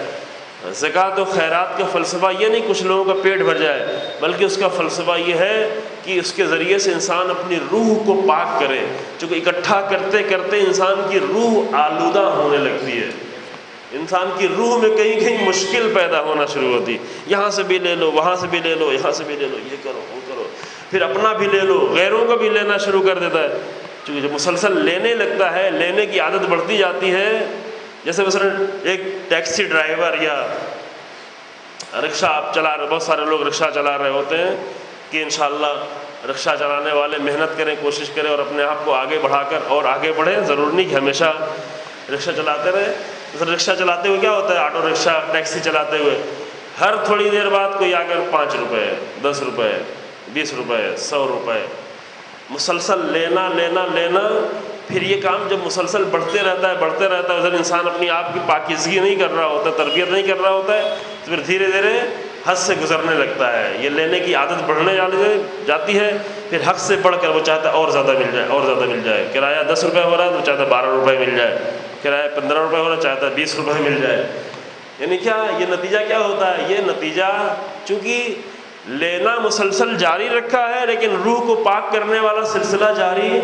زکوٰۃ و خیرات کا فلسفہ یہ نہیں کچھ لوگوں کا پیٹ بھر جائے، بلکہ اس کا فلسفہ یہ ہے کہ اس کے ذریعے سے انسان اپنی روح کو پاک کرے، چونکہ اکٹھا کرتے کرتے انسان کی روح آلودہ ہونے لگتی ہے، انسان کی روح میں کہیں کہیں مشکل پیدا ہونا شروع ہوتی، یہاں سے بھی لے لو، وہاں سے بھی لے لو، یہاں سے بھی لے لو، یہ کرو وہ کرو، پھر اپنا بھی لے لو، غیروں کا بھی لینا شروع کر دیتا ہے، چونکہ جب مسلسل لینے لگتا ہے، لینے کی عادت بڑھتی جاتی ہے۔ جیسے مثلا ایک ٹیکسی ڈرائیور یا رکشہ آپ چلا رہے، بہت سارے لوگ رکشہ چلا رہے ہوتے ہیں کہ انشاءاللہ رکشہ چلانے والے محنت کریں، کوشش کریں اور اپنے آپ کو آگے بڑھا کر اور آگے بڑھیں. ضرور نہیں کہ ہمیشہ رکشہ چلاتے رہیں. رکشہ چلاتے ہوئے کیا ہوتا ہے، آٹو رکشہ ٹیکسی چلاتے ہوئے ہر تھوڑی دیر بعد کوئی آ کر 5 روپے 10 روپے 20 روپے 100 روپے مسلسل لینا لینا لینا. پھر یہ کام جب مسلسل بڑھتے رہتا ہے ادھر انسان اپنی آپ کی پاکیزگی نہیں کر رہا ہوتا، تربیت نہیں کر رہا ہوتا ہے، تو پھر دھیرے دھیرے حد سے گزرنے لگتا ہے. یہ لینے کی عادت بڑھنے جاتی ہے. پھر حق سے بڑھ کر وہ چاہتا ہے اور زیادہ مل جائے اور زیادہ مل جائے. کرایہ 10 روپے ہو رہا ہے تو چاہتا ہے 12 روپے مل جائے. کرایہ 15 روپے ہو رہا ہے چاہتا ہے 20 روپے مل جائے. یعنی کیا یہ نتیجہ کیا ہوتا ہے؟ یہ نتیجہ چونکہ لینا مسلسل جاری رکھا ہے لیکن روح کو پاک کرنے والا سلسلہ جاری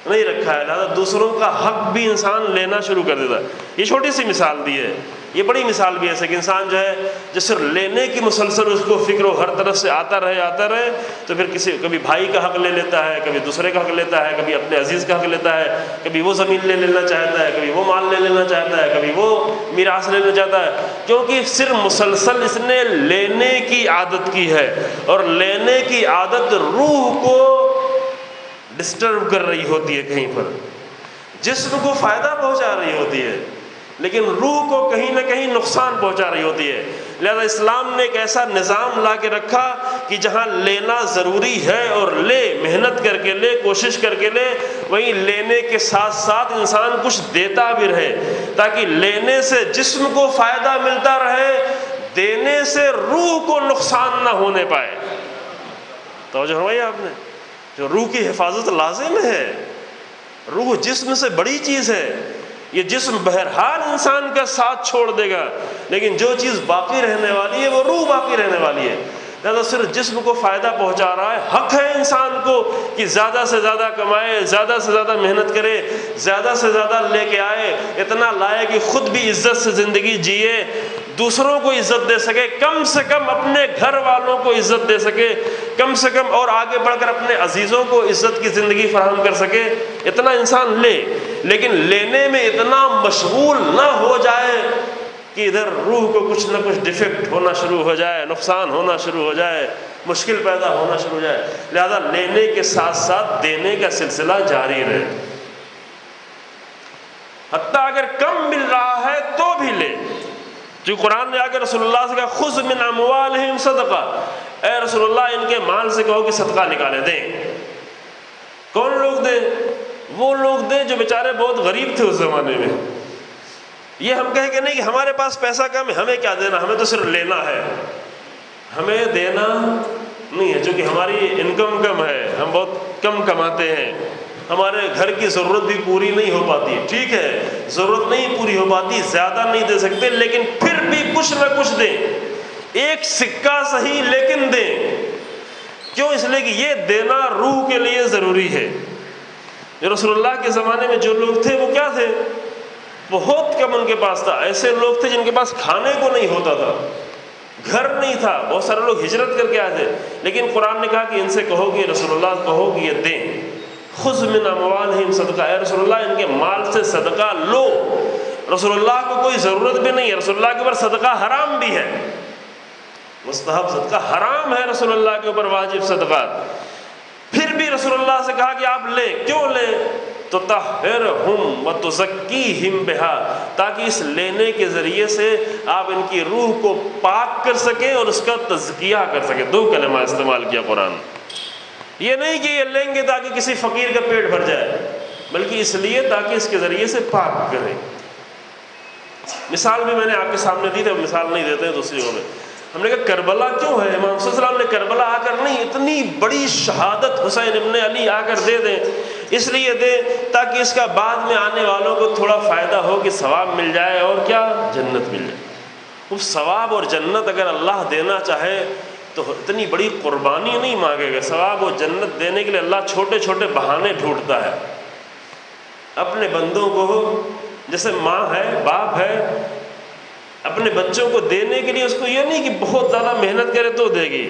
نہیں رکھا ہے، لہٰذا دوسروں کا حق بھی انسان لینا شروع کر دیتا ہے. یہ چھوٹی سی مثال دی ہے، یہ بڑی مثال بھی ہے کہ انسان جو ہے جو صرف لینے کی مسلسل اس کو فکر ہر طرف سے آتا رہے تو پھر کبھی بھائی کا حق لے لیتا ہے، کبھی دوسرے کا حق لیتا ہے، کبھی اپنے عزیز کا حق لیتا ہے، کبھی وہ زمین لے لینا چاہتا ہے، کبھی وہ مال لے لینا چاہتا ہے، کبھی وہ میراث لینا چاہتا ہے. کیونکہ صرف مسلسل اس نے لینے کی عادت کی ہے، اور لینے کی عادت روح کو ڈسٹرب کر رہی ہوتی ہے، کہیں پر جسم کو فائدہ پہنچا رہی ہوتی ہے لیکن روح کو کہیں نہ کہیں نقصان پہنچا رہی ہوتی ہے. لہذا اسلام نے ایک ایسا نظام لا کے رکھا کہ جہاں لینا ضروری ہے اور لے، محنت کر کے لے، کوشش کر کے لے، وہیں لینے کے ساتھ ساتھ انسان کچھ دیتا بھی رہے تاکہ لینے سے جسم کو فائدہ ملتا رہے، دینے سے روح کو نقصان نہ ہونے پائے. توجہ فرمائی آپ نے؟ جو روح کی حفاظت لازم ہے. روح جسم سے بڑی چیز ہے. یہ جسم بہرحال انسان کا ساتھ چھوڑ دے گا لیکن جو چیز باقی رہنے والی ہے وہ روح باقی رہنے والی ہے. لہذا صرف جسم کو فائدہ پہنچا رہا ہے. حق ہے انسان کو کہ زیادہ سے زیادہ کمائے، زیادہ سے زیادہ محنت کرے، زیادہ سے زیادہ لے کے آئے، اتنا لائے کہ خود بھی عزت سے زندگی جیے، دوسروں کو عزت دے سکے، کم سے کم اپنے گھر والوں کو عزت دے سکے، کم سے کم اور آگے بڑھ کر اپنے عزیزوں کو عزت کی زندگی فراہم کر سکے. اتنا انسان لے، لیکن لینے میں اتنا مشغول نہ ہو جائے کہ ادھر روح کو کچھ نہ کچھ ڈیفیکٹ ہونا شروع ہو جائے، نقصان ہونا شروع ہو جائے، مشکل پیدا ہونا شروع ہو جائے. لہذا لینے کے ساتھ ساتھ دینے کا سلسلہ جاری رہے. حتیٰ اگر کم مل رہا ہے تو بھی لے. جو قرآن نے آ کے رسول اللہ سے کہا خذ من اموالہم صدقہ، اے رسول اللہ ان کے مال سے کہو کہ صدقہ نکالے دیں. کون لوگ دیں؟ وہ لوگ دیں جو بیچارے بہت غریب تھے اس زمانے میں. یہ ہم کہیں کہ نہیں کہ ہمارے پاس پیسہ کم ہے، ہمیں کیا دینا، ہمیں تو صرف لینا ہے، ہمیں دینا نہیں ہے. چونکہ ہماری انکم کم ہے، ہم بہت کم کماتے ہیں، ہمارے گھر کی ضرورت بھی پوری نہیں ہو پاتی. ٹھیک ہے، ضرورت نہیں پوری ہو پاتی، زیادہ نہیں دے سکتے، لیکن پھر بھی کچھ نہ کچھ دیں. ایک سکہ صحیح لیکن دیں. کیوں؟ اس لیے کہ یہ دینا روح کے لیے ضروری ہے. رسول اللہ کے زمانے میں جو لوگ تھے وہ کیا تھے؟ بہت کم ان کے پاس تھا. ایسے لوگ تھے جن کے پاس کھانے کو نہیں ہوتا تھا، گھر نہیں تھا. بہت سارے لوگ ہجرت کر کے آئے تھے، لیکن قرآن نے کہا کہ ان سے کہو کہ رسول اللہ کہو کہ یہ دیں. خذ من اموالہم صدقہ، اے رسول اللہ ان کے مال سے صدقہ لو. رسول اللہ کو کوئی ضرورت بھی نہیں ہے، رسول اللہ کے اوپر صدقہ حرام بھی ہے. مستحب صدقہ حرام ہے، رسول اللہ کے اوپر واجب صدقہ. پھر بھی رسول اللہ سے کہا کہ آپ لیں. کیوں لیں؟ تطہرہم وتزکیہم بہا، تاکہ اس لینے کے ذریعے سے آپ ان کی روح کو پاک کر سکیں اور اس کا تزکیہ کر سکیں. دو کلمہ استعمال کیا قرآن. یہ نہیں کہ یہ لیں گے تاکہ کسی فقیر کا پیٹ بھر جائے، بلکہ اس لیے تاکہ اس کے ذریعے سے پاک کریں. مثال بھی میں نے آپ کے سامنے دی تھی، مثال نہیں دیتے ہیں دوسری جگہوں میں. ہم نے کہا کربلا کیوں ہے؟ امام صلی اللہ علیہ وسلم نے کربلا آ کر نہیں، اتنی بڑی شہادت حسین ابن علی آ کر دے دیں. اس لیے دیں تاکہ اس کا بعد میں آنے والوں کو تھوڑا فائدہ ہو کہ ثواب مل جائے اور کیا، جنت مل جائے. وہ ثواب اور جنت اگر اللہ دینا چاہے تو اتنی بڑی قربانی نہیں مانگے گا. ثواب و جنت دینے کے لیے اللہ چھوٹے چھوٹے بہانے ڈھونڈتا ہے اپنے بندوں کو. جیسے ماں ہے، باپ ہے، اپنے بچوں کو دینے کے لیے اس کو یہ نہیں کہ بہت زیادہ محنت کرے تو دے گی.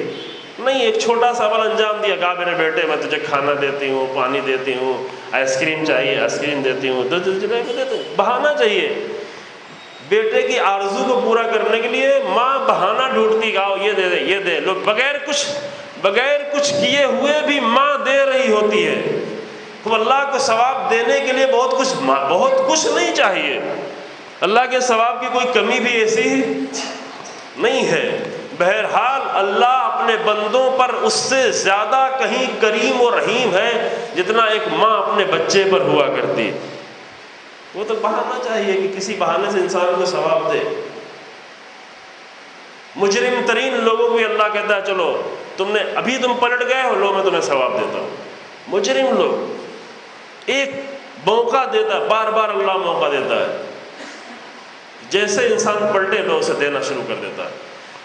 نہیں، ایک چھوٹا سا عمل انجام دیا، کہا میرے بیٹے میں تجھے کھانا دیتی ہوں، پانی دیتی ہوں، آئس کریم چاہیے آئس کریم دیتی ہوں، بہانہ چاہیے. بیٹے کی آرزو کو پورا کرنے کے لیے ماں بہانہ ڈھونڈتی، کہا یہ دے دے، یہ دے لو، بغیر کچھ بغیر کچھ کیے ہوئے بھی ماں دے رہی ہوتی ہے، تو اللہ کو ثواب دینے کے لیے بہت کچھ نہیں چاہیے۔ اللہ کے ثواب کی کوئی کمی بھی ایسی نہیں ہے۔ بہرحال اللہ اپنے بندوں پر اس سے زیادہ کہیں کریم و رحیم ہے جتنا ایک ماں اپنے بچے پر ہوا کرتی۔ وہ تو بہانا چاہیے کہ کسی بہانے سے انسان کو ثواب دے۔ مجرم ترین لوگوں کو بھی اللہ کہتا ہے چلو تم پلٹ گئے ہو، لو میں تمہیں ثواب دیتا ہوں۔ مجرم لوگ ایک موقع دیتا ہے، بار بار اللہ موقع دیتا ہے، جیسے انسان پلٹے لو اسے دینا شروع کر دیتا ہے۔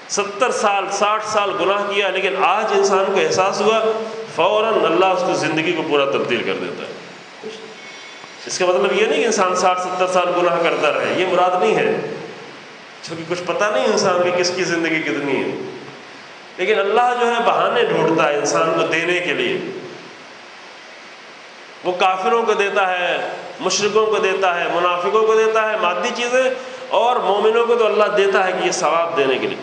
70 سال 60 سال گناہ کیا، لیکن آج انسان کو احساس ہوا، فوراً اللہ اس کی زندگی کو پورا تبدیل کر دیتا ہے۔ اس کا مطلب یہ نہیں کہ انسان 60-70 سال گناہ کرتا رہے، یہ مراد نہیں ہے، کیونکہ کچھ پتہ نہیں انسان کی کس کی زندگی کتنی ہے۔ لیکن اللہ جو ہے بہانے ڈھونڈتا ہے انسان کو دینے کے لیے۔ وہ کافروں کو دیتا ہے، مشرکوں کو دیتا ہے، منافقوں کو دیتا ہے مادی چیزیں، اور مومنوں کو تو اللہ دیتا ہے کہ یہ ثواب دینے کے لیے۔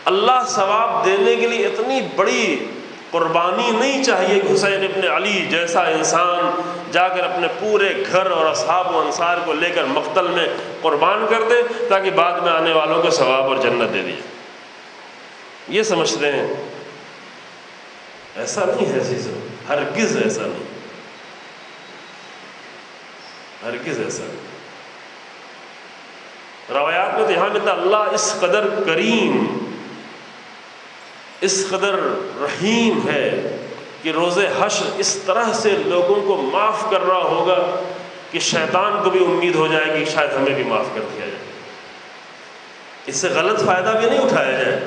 اللہ ثواب دینے کے لیے اتنی بڑی قربانی نہیں چاہیے کہ حسین ابن علی جیسا انسان جا کر اپنے پورے گھر اور اصحاب و انصار کو لے کر مقتل میں قربان کر دے تاکہ بعد میں آنے والوں کو ثواب اور جنت دے دیے۔ یہ سمجھتے ہیں، ایسا نہیں ہے عزیزو، ہرگز ایسا نہیں، ہرگز ایسا نہیں۔ روایات میں تو یہاں ملتا اللہ اس قدر کریم، اس قدر رحیم ہے کہ روز حشر اس طرح سے لوگوں کو معاف کر رہا ہوگا کہ شیطان کو بھی امید ہو جائے گی شاید ہمیں بھی معاف کر دیا جائے۔ اس سے غلط فائدہ بھی نہیں اٹھایا جائے،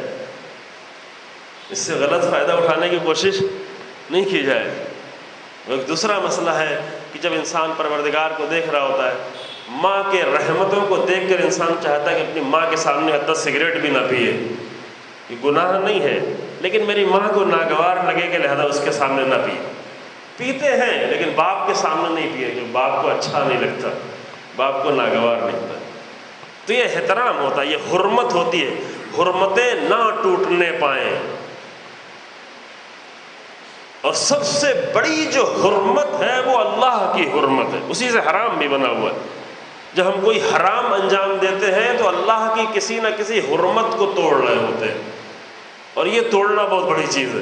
اس سے غلط فائدہ اٹھانے کی کوشش نہیں کی جائے۔ ایک دوسرا مسئلہ ہے کہ جب انسان پروردگار کو دیکھ رہا ہوتا ہے، ماں کے رحمتوں کو دیکھ کر انسان چاہتا ہے کہ اپنی ماں کے سامنے حتی سگریٹ بھی نہ پیے، یہ گناہ نہیں ہے، لیکن میری ماں کو ناگوار لگے کہ لہذا اس کے سامنے نہ پیے۔ پیتے ہیں لیکن باپ کے سامنے نہیں پیے، جو باپ کو اچھا نہیں لگتا، باپ کو ناگوار لگتا۔ تو یہ احترام ہوتا ہے، یہ حرمت ہوتی ہے، حرمتیں نہ ٹوٹنے پائیں۔ اور سب سے بڑی جو حرمت ہے وہ اللہ کی حرمت ہے، اسی سے حرام بھی بنا ہوا ہے۔ جب ہم کوئی حرام انجام دیتے ہیں تو اللہ کی کسی نہ کسی حرمت کو توڑ رہے ہوتے ہیں، اور یہ توڑنا بہت بڑی چیز ہے۔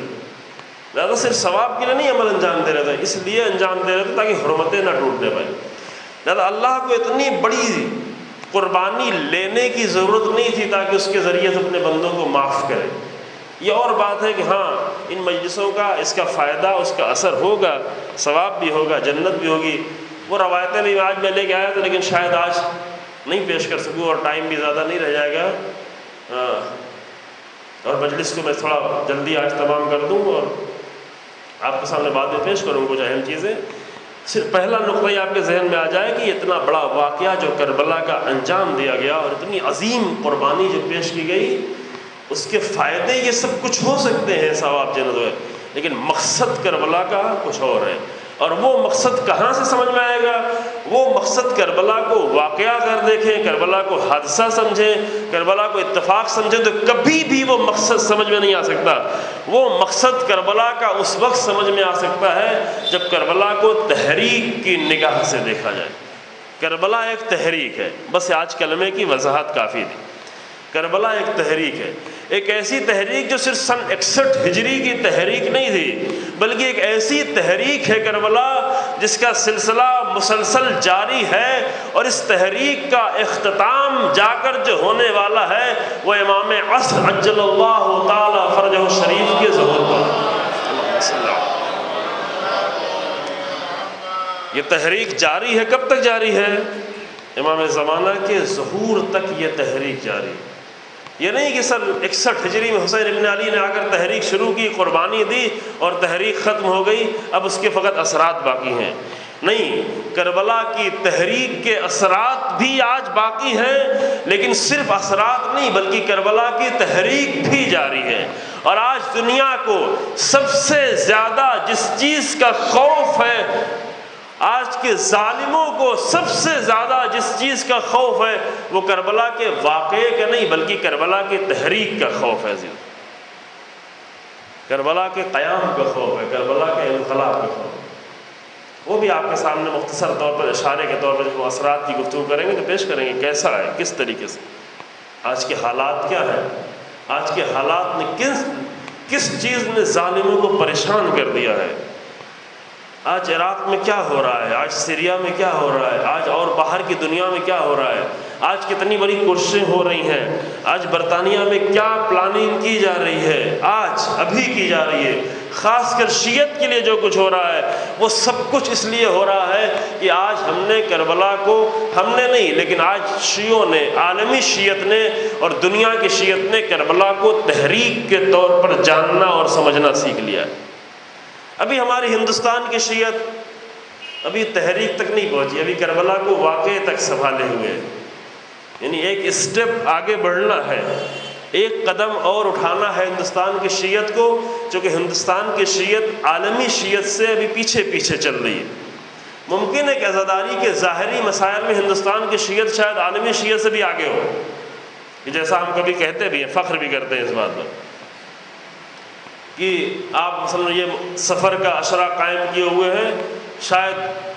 لہٰذا صرف ثواب کے لیے نہیں عمل انجام دے رہے تھے، اس لیے انجام دے رہے تھے تاکہ حرمتیں نہ ٹوٹنے پائیں۔ لہٰذا اللہ کو اتنی بڑی قربانی لینے کی ضرورت نہیں تھی تاکہ اس کے ذریعے سے اپنے بندوں کو معاف کرے۔ یہ اور بات ہے کہ ہاں ان مجلسوں کا اس کا فائدہ، اس کا اثر ہوگا، ثواب بھی ہوگا، جنت بھی ہوگی۔ وہ روایتیں بھی آج میں لے کے آیا تھا لیکن شاید آج نہیں پیش کر سکوں اور ٹائم بھی زیادہ نہیں رہ جائے گا، اور مجلس کو میں تھوڑا جلدی آج تمام کر دوں اور آپ کے سامنے بعد میں پیش کروں کچھ اہم چیزیں۔ صرف پہلا نقطہ یہ آپ کے ذہن میں آ جائے کہ اتنا بڑا واقعہ جو کربلا کا انجام دیا گیا اور اتنی عظیم قربانی جو پیش کی گئی، اس کے فائدے یہ سب کچھ ہو سکتے ہیں، ثواب جنت ہے، لیکن مقصد کربلا کا کچھ اور ہے۔ اور وہ مقصد کہاں سے سمجھ میں آئے گا؟ وہ مقصد کربلا کو واقعہ کر دیکھیں، کربلا کو حادثہ سمجھیں، کربلا کو اتفاق سمجھیں تو کبھی بھی وہ مقصد سمجھ میں نہیں آ سکتا۔ وہ مقصد کربلا کا اس وقت سمجھ میں آ سکتا ہے جب کربلا کو تحریک کی نگاہ سے دیکھا جائے۔ کربلا ایک تحریک ہے، بس آج کلمے کی وضاحت کافی تھی۔ کربلا ایک تحریک ہے، ایک ایسی تحریک جو صرف سن 61 ہجری کی تحریک نہیں تھی، بلکہ ایک ایسی تحریک ہے کربلا جس کا سلسلہ مسلسل جاری ہے، اور اس تحریک کا اختتام جا کر جو ہونے والا ہے وہ امام عصر عجل اللہ تعالی فرجہ الشریف کے ظہور پر۔ یہ تحریک جاری ہے، کب تک جاری ہے؟ امام زمانہ کے ظہور تک یہ تحریک جاری ہے۔ یہ نہیں کہ سن 61 ہجری میں حسین ابن علی نے آ کر تحریک شروع کی، قربانی دی اور تحریک ختم ہو گئی، اب اس کے فقط اثرات باقی ہیں۔ نہیں، کربلا کی تحریک کے اثرات بھی آج باقی ہیں، لیکن صرف اثرات نہیں بلکہ کربلا کی تحریک بھی جاری ہے۔ اور آج دنیا کو سب سے زیادہ جس چیز کا خوف ہے، آج کے ظالموں کو سب سے زیادہ جس چیز کا خوف ہے وہ کربلا کے واقعے کا نہیں بلکہ کربلا کی تحریک کا خوف ہے۔ کربلا کے قیام کا خوف ہے، کربلا کے انقلاب کا خوف ہے۔ وہ بھی آپ کے سامنے مختصر طور پر اشارے کے طور پر جب اثرات کی گفتگو کریں گے تو پیش کریں گے کیسا ہے، کس طریقے سے آج کے حالات کیا ہیں، آج کے حالات نے کس چیز نے ظالموں کو پریشان کر دیا ہے۔ آج عراق میں کیا ہو رہا ہے، آج سیریا میں کیا ہو رہا ہے، آج اور باہر کی دنیا میں کیا ہو رہا ہے، آج کتنی بڑی کوششیں ہو رہی ہیں، آج برطانیہ میں کیا پلاننگ کی جا رہی ہے، آج ابھی کی جا رہی ہے۔ خاص کر شیعت کے لیے جو کچھ ہو رہا ہے وہ سب کچھ اس لیے ہو رہا ہے کہ آج ہم نے کربلا کو، ہم نے نہیں لیکن آج شیعوں نے، عالمی شیعت نے اور دنیا کی شیعت نے کربلا کو تحریک کے طور پر جاننا اور سمجھنا سیکھ لیا ہے۔ ابھی ہماری ہندوستان کی شیعت ابھی تحریک تک نہیں پہنچی، ابھی کربلا کو واقعے تک سنبھالے ہوئے ہیں، یعنی ایک اسٹیپ آگے بڑھنا ہے، ایک قدم اور اٹھانا ہے ہندوستان کی شیعت کو، چونکہ ہندوستان کی شیعت عالمی شیعت سے ابھی پیچھے پیچھے چل رہی ہے۔ ممکن ہے کہ عزاداری کے ظاہری مسائل میں ہندوستان کی شیعت شاید عالمی شیعت سے بھی آگے ہو، کہ جیسا ہم کبھی کہتے بھی ہیں، فخر بھی کرتے ہیں اس بات پر کہ آپ مثلا یہ سفر کا عشرہ قائم کیے ہوئے ہیں، شاید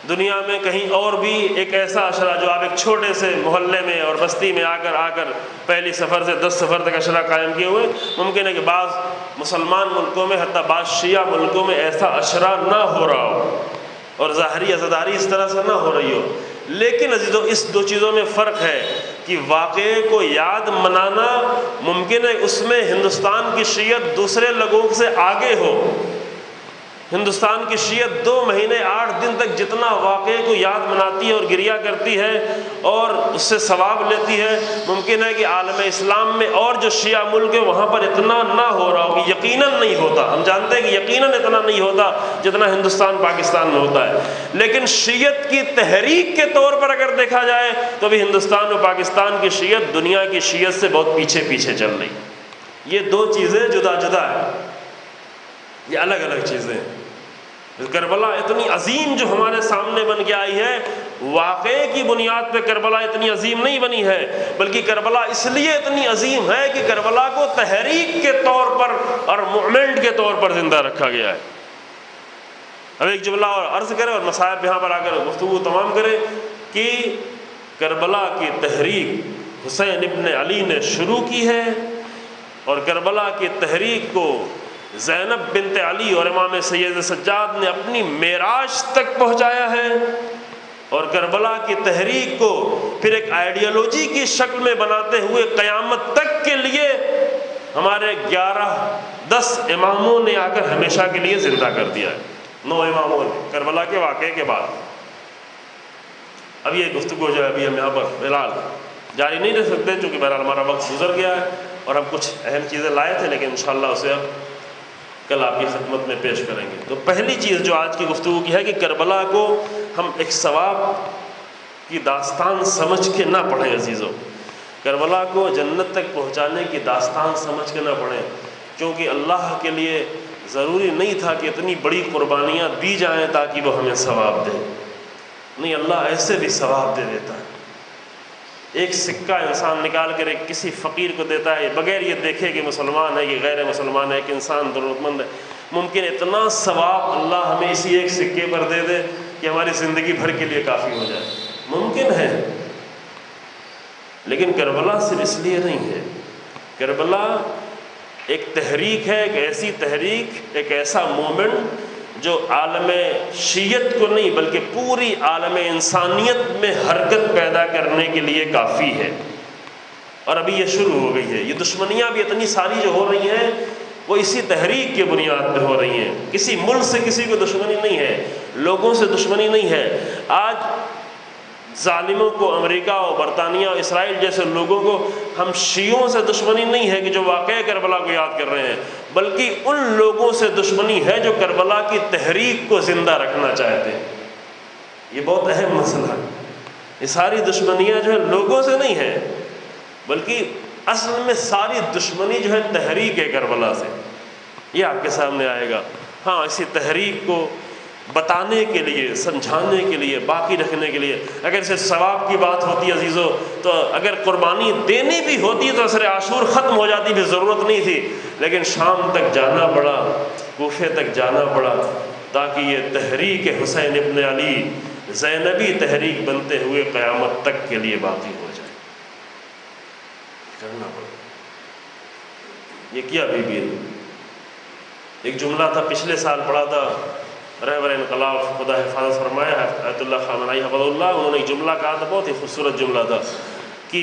دنیا میں کہیں اور بھی ایک ایسا عشرہ جو آپ ایک چھوٹے سے محلے میں اور بستی میں آ کر پہلی سفر سے 10 سفر تک عشرہ قائم کیے ہوئے، ممکن ہے کہ بعض مسلمان ملکوں میں، حتیٰ بعض شیعہ ملکوں میں ایسا عشرہ نہ ہو رہا ہو اور ظاہری عزاداری اس طرح سے نہ ہو رہی ہو۔ لیکن عزیزو اس دو چیزوں میں فرق ہے کہ واقعے کو یاد منانا ممکن ہے اس میں ہندوستان کی شیعت دوسرے لوگوں سے آگے ہو۔ ہندوستان کی شیعت 2 مہینے 8 دن تک جتنا واقعے کو یاد مناتی ہے اور گریہ کرتی ہے اور اس سے ثواب لیتی ہے، ممکن ہے کہ عالم اسلام میں اور جو شیعہ ملک ہے وہاں پر اتنا نہ ہو رہا ہو، کہ یقیناً نہیں ہوتا، ہم جانتے ہیں کہ یقیناً اتنا نہیں ہوتا جتنا ہندوستان پاکستان میں ہوتا ہے، لیکن شیعت کی تحریک کے طور پر اگر دیکھا جائے تو بھی ہندوستان اور پاکستان کی شیعت دنیا کی شیعت سے بہت پیچھے پیچھے چل رہی۔ یہ 2 چیزیں جدا جدا ہیں، یہ الگ الگ چیزیں ہیں۔ کربلا اتنی عظیم جو ہمارے سامنے بن کے آئی ہے، واقعے کی بنیاد پہ کربلا اتنی عظیم نہیں بنی ہے، بلکہ کربلا اس لیے اتنی عظیم ہے کہ کربلا کو تحریک کے طور پر اور موومنٹ کے طور پر زندہ رکھا گیا ہے۔ اب ایک جملہ اور عرض کرے اور مصائب یہاں پر آ کر گفتگو تمام کرے کہ کربلا کی تحریک حسین ابن علی نے شروع کی ہے، اور کربلا کی تحریک کو زینب بنت علی اور امام سید سجاد نے اپنی معراج تک پہنچایا ہے، اور کربلا کی تحریک کو پھر ایک آئیڈیالوجی کی شکل میں بناتے ہوئے قیامت تک کے لیے ہمارے 11-10 اماموں نے آ کر ہمیشہ کے لیے زندہ کر دیا ہے، 9 اماموں نے کربلا کے واقعے کے بعد۔ اب یہ گفتگو جو ہے ابھی ہم یہاں پر فی الحال جاری نہیں رہ سکتے، چونکہ بہرحال ہمارا وقت گزر گیا ہے اور ہم کچھ اہم چیزیں لائے تھے، لیکن انشاءاللہ اسے اب کل آپ کی خدمت میں پیش کریں گے۔ تو پہلی چیز جو آج کی گفتگو کی ہے کہ کربلا کو ہم ایک ثواب کی داستان سمجھ کے نہ پڑھیں عزیزو، کربلا کو جنت تک پہنچانے کی داستان سمجھ کے نہ پڑھیں، کیونکہ اللہ کے لیے ضروری نہیں تھا کہ اتنی بڑی قربانیاں دی جائیں تاکہ وہ ہمیں ثواب دے، نہیں، اللہ ایسے بھی ثواب دے دیتا ہے۔ ایک سکہ انسان نکال کر ایک کسی فقیر کو دیتا ہے بغیر یہ دیکھے کہ مسلمان ہے کہ غیر مسلمان ہے، کہ انسان ضرورت مند ہے، ممکن اتنا ثواب اللہ ہمیں اسی ایک سکے پر دے دے کہ ہماری زندگی بھر کے لیے کافی ہو جائے، ممکن ہے۔ لیکن کربلا صرف اس لیے نہیں ہے، کربلا ایک تحریک ہے، ایک ایسی تحریک، ایک ایسا مومنٹ جو عالم شیعت کو نہیں بلکہ پوری عالم انسانیت میں حرکت پیدا کرنے کے لیے کافی ہے، اور ابھی یہ شروع ہو گئی ہے۔ یہ دشمنیاں بھی اتنی ساری جو ہو رہی ہیں وہ اسی تحریک کے بنیاد پہ ہو رہی ہیں، کسی ملک سے کسی کو دشمنی نہیں ہے، لوگوں سے دشمنی نہیں ہے۔ آج ظالموں کو، امریکہ اور برطانیہ اور اسرائیل جیسے لوگوں کو ہم شیعوں سے دشمنی نہیں ہے کہ جو واقعہ کربلا کو یاد کر رہے ہیں، بلکہ ان لوگوں سے دشمنی ہے جو کربلا کی تحریک کو زندہ رکھنا چاہتے ہیں۔ یہ بہت اہم مسئلہ ہے۔ یہ ساری دشمنیاں جو ہے لوگوں سے نہیں ہے، بلکہ اصل میں ساری دشمنی جو ہے تحریک ہے کربلا سے، یہ آپ کے سامنے آئے گا۔ ہاں، اسی تحریک کو بتانے کے لیے، سمجھانے کے لیے، باقی رکھنے کے لیے۔ اگر صرف ثواب کی بات ہوتی عزیزو تو اگر قربانی دینی بھی ہوتی تو عصر عاشور ختم ہو جاتی، بھی ضرورت نہیں تھی، لیکن شام تک جانا پڑا، کوفے تک جانا پڑا، تاکہ یہ تحریک حسین ابن علی زینبی تحریک بنتے ہوئے قیامت تک کے لیے باقی ہو جائے۔ کرنا پڑا۔ یہ کیا بی بی نے؟ ایک جملہ تھا پچھلے سال پڑھا تھا، رہبر انقلاب خدا حفاظت فرمایا آیت اللہ خامنائی حفظ اللہ، انہوں نے ایک جملہ کہا تھا، بہت ہی خوبصورت جملہ تھا کہ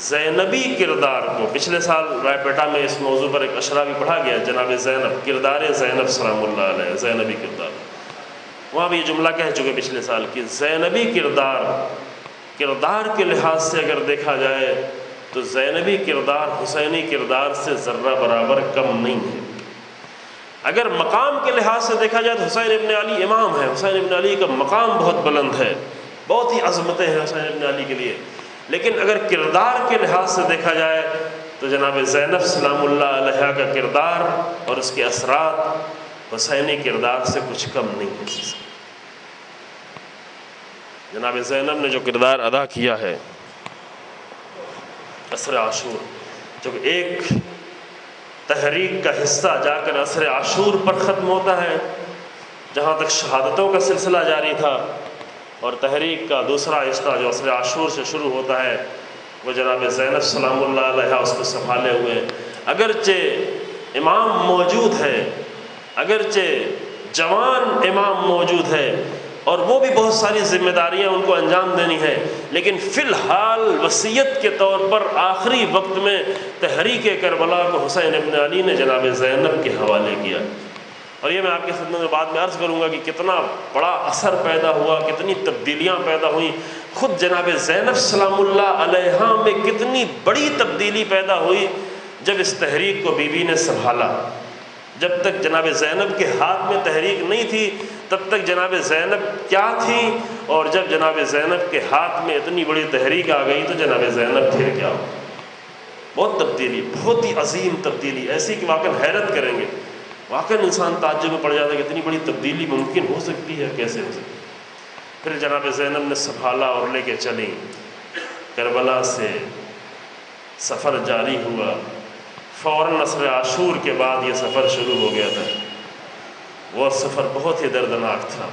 زینبی کردار کو، پچھلے سال رائے پیٹا میں اس موضوع پر ایک اشرا بھی پڑھا گیا، جناب زینب، کردار زینب سلام اللہ علیہ، زینبی کردار، وہاں بھی یہ جملہ کہہ چکے پچھلے سال کہ زینبی کردار کے لحاظ سے اگر دیکھا جائے تو زینبی کردار حسینی کردار سے ذرہ برابر کم نہیں ہے۔ اگر مقام کے لحاظ سے دیکھا جائے تو حسین ابن علی امام ہے، حسین ابن علی کا مقام بہت بلند ہے، بہت ہی عظمتیں ہیں حسین ابن علی کے لیے، لیکن اگر کردار کے لحاظ سے دیکھا جائے تو جناب زینب سلام اللہ علیہ کا کردار اور اس کے اثرات حسینی کردار سے کچھ کم نہیں ہے۔ جناب زینب نے جو کردار ادا کیا ہے عصر عاشور، جب ایک تحریک کا حصہ جا کر عصر عاشور پر ختم ہوتا ہے، جہاں تک شہادتوں کا سلسلہ جاری تھا، اور تحریک کا دوسرا حصہ جو عصر عاشور سے شروع ہوتا ہے وہ جناب زینب سلام اللہ علیہ اس کو سنبھالے ہوئے، اگرچہ امام موجود ہے، اگرچہ جوان امام موجود ہے، اور وہ بھی بہت ساری ذمہ داریاں ان کو انجام دینی ہے، لیکن فی الحال وصیت کے طور پر آخری وقت میں تحریک کربلا کو حسین ابن علی نے جناب زینب کے حوالے کیا۔ اور یہ میں آپ کے خدمت میں بعد میں عرض کروں گا کہ کتنا بڑا اثر پیدا ہوا، کتنی تبدیلیاں پیدا ہوئیں، خود جناب زینب سلام اللہ علیہ میں کتنی بڑی تبدیلی پیدا ہوئی جب اس تحریک کو بی بی نے سنبھالا۔ جب تک جناب زینب کے ہاتھ میں تحریک نہیں تھی تب تک جناب زینب کیا تھی، اور جب جناب زینب کے ہاتھ میں اتنی بڑی تحریک آ گئی تو جناب زینب پھر کیا ہو۔ بہت تبدیلی، بہت ہی عظیم تبدیلی، ایسی کہ واقعا حیرت کریں گے، واقعا انسان تعجب میں پڑ جاتا ہے کہ اتنی بڑی تبدیلی ممکن ہو سکتی ہے، کیسے ہو سکتی ہے۔ پھر جناب زینب نے سنبھالا اور لے کے چلیں، کربلا سے سفر جاری ہوا، فوراً عصر عاشور کے بعد یہ سفر شروع ہو گیا تھا۔ وہ سفر بہت ہی دردناک تھا،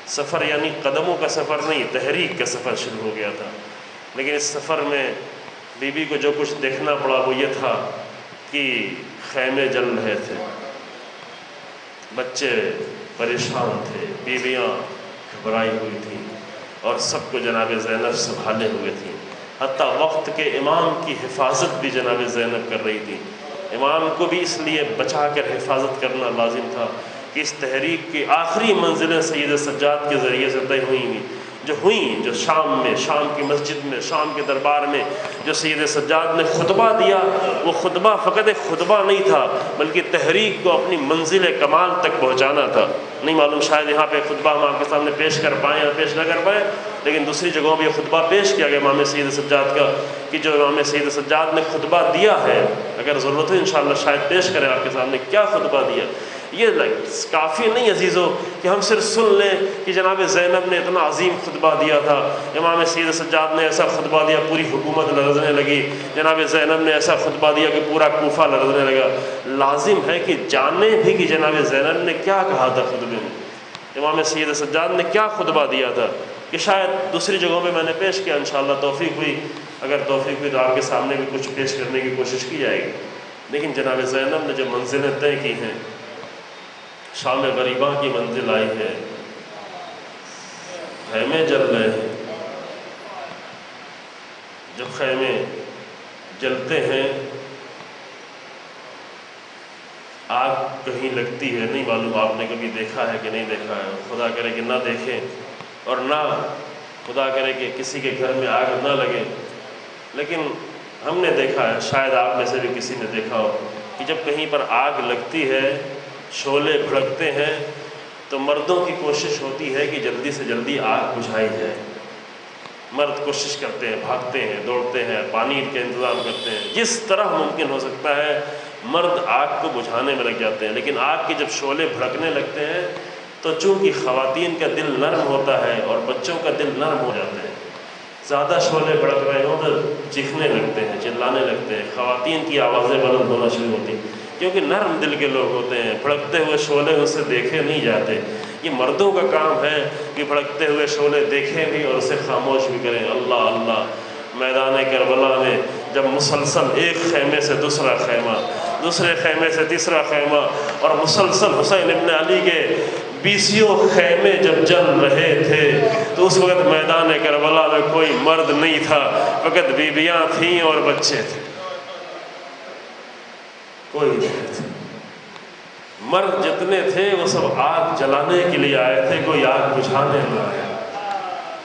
سفر یعنی قدموں کا سفر نہیں، تحریک کا سفر شروع ہو گیا تھا، لیکن اس سفر میں بی بی کو جو کچھ دیکھنا پڑا وہ یہ تھا کہ خیمے جل رہے تھے، بچے پریشان تھے، بیویاں گھبرائی ہوئی تھیں، اور سب کو جناب زینب سنبھالے ہوئے تھیں، حتیٰ وقت کے امام کی حفاظت بھی جناب زینب کر رہی تھی۔ امام کو بھی اس لیے بچا کر حفاظت کرنا لازم تھا کہ اس تحریک کی آخری منزلیں سید سجاد کے ذریعے سے طے جو شام کی مسجد میں، شام کے دربار میں جو سید سجاد نے خطبہ دیا، وہ خطبہ فقط ایک خطبہ نہیں تھا بلکہ تحریک کو اپنی منزل کمال تک پہنچانا تھا۔ نہیں معلوم شاید یہاں پہ خطبہ ہم آپ کے سامنے پیش کر پائیں یا پیش نہ کر پائیں، لیکن دوسری جگہوں پہ یہ خطبہ پیش کیا گیا امام سید سجاد کا، کہ جو امام سید سجاد نے خطبہ دیا ہے، اگر ضرورت ہو انشاءاللہ شاید پیش کریں آپ کے سامنے کیا خطبہ دیا۔ یہ کافی نہیں عزیزو کہ ہم صرف سن لیں کہ جناب زینب نے اتنا عظیم خطبہ دیا تھا، امام سید سجاد نے ایسا خطبہ دیا پوری حکومت لرزنے لگی، جناب زینب نے ایسا خطبہ دیا کہ پورا کوفہ لرزنے لگا۔ لازم ہے کہ جانیں بھی کہ جناب زینب نے کیا کہا تھا خطبے میں، امام سید سجاد نے کیا خطبہ دیا تھا، کہ شاید دوسری جگہوں پہ میں نے پیش کیا، انشاءاللہ توفیق ہوئی، اگر توفیق ہوئی تو آپ کے سامنے بھی کچھ پیش کرنے کی کوشش کی جائے گی۔ لیکن جناب زینب نے جو منزلیں طے کی ہیں، شام غریبہ کی منزل آئی ہے، خیمے جل رہے ہیں، جب خیمے جلتے ہیں آگ کہیں لگتی ہے، نہیں معلوم آپ نے کبھی دیکھا ہے کہ نہیں دیکھا ہے، خدا کرے کہ نہ دیکھیں اور نہ خدا کرے کہ کسی کے گھر میں آگ نہ لگے، لیکن ہم نے دیکھا ہے، شاید آپ میں سے بھی کسی نے دیکھا ہو کہ جب کہیں پر آگ لگتی ہے، شعلے بھڑکتے ہیں، تو مردوں کی کوشش ہوتی ہے کہ جلدی سے جلدی آگ بجھائی جائے۔ مرد کوشش کرتے ہیں، بھاگتے ہیں، دوڑتے ہیں، پانی کا انتظام کرتے ہیں، جس طرح ممکن ہو سکتا ہے مرد آگ کو بجھانے میں لگ جاتے ہیں، لیکن آگ کے جب شعلے بھڑکنے لگتے ہیں تو چونکہ خواتین کا دل نرم ہوتا ہے اور بچوں کا دل نرم ہو جاتا ہے، زیادہ شعلے بھڑک رہے ہوں تو چیخنے لگتے ہیں، چلانے لگتے ہیں، خواتین کی آوازیں بلند ہونا شروع ہوتی ہیں، کیونکہ نرم دل کے لوگ ہوتے ہیں، بھڑکتے ہوئے شعلے ان سے دیکھے نہیں جاتے۔ یہ مردوں کا کام ہے کہ بھڑکتے ہوئے شعلے دیکھیں بھی اور اسے خاموش بھی کریں۔ اللہ اللہ! میدان کربلا میں جب مسلسل ایک خیمے سے دوسرا خیمہ، دوسرے خیمے سے تیسرا خیمہ، اور مسلسل حسین ابن علی کے 20 خیمے جب جل رہے تھے تو اس وقت میدان کربلا میں کوئی مرد نہیں تھا، فقط بیویاں تھیں اور بچے تھے، کوئی نہیں تھے۔ مرد جتنے تھے وہ سب آگ جلانے کے لیے آئے تھے، کوئی آگ بجھانے نہ آیا۔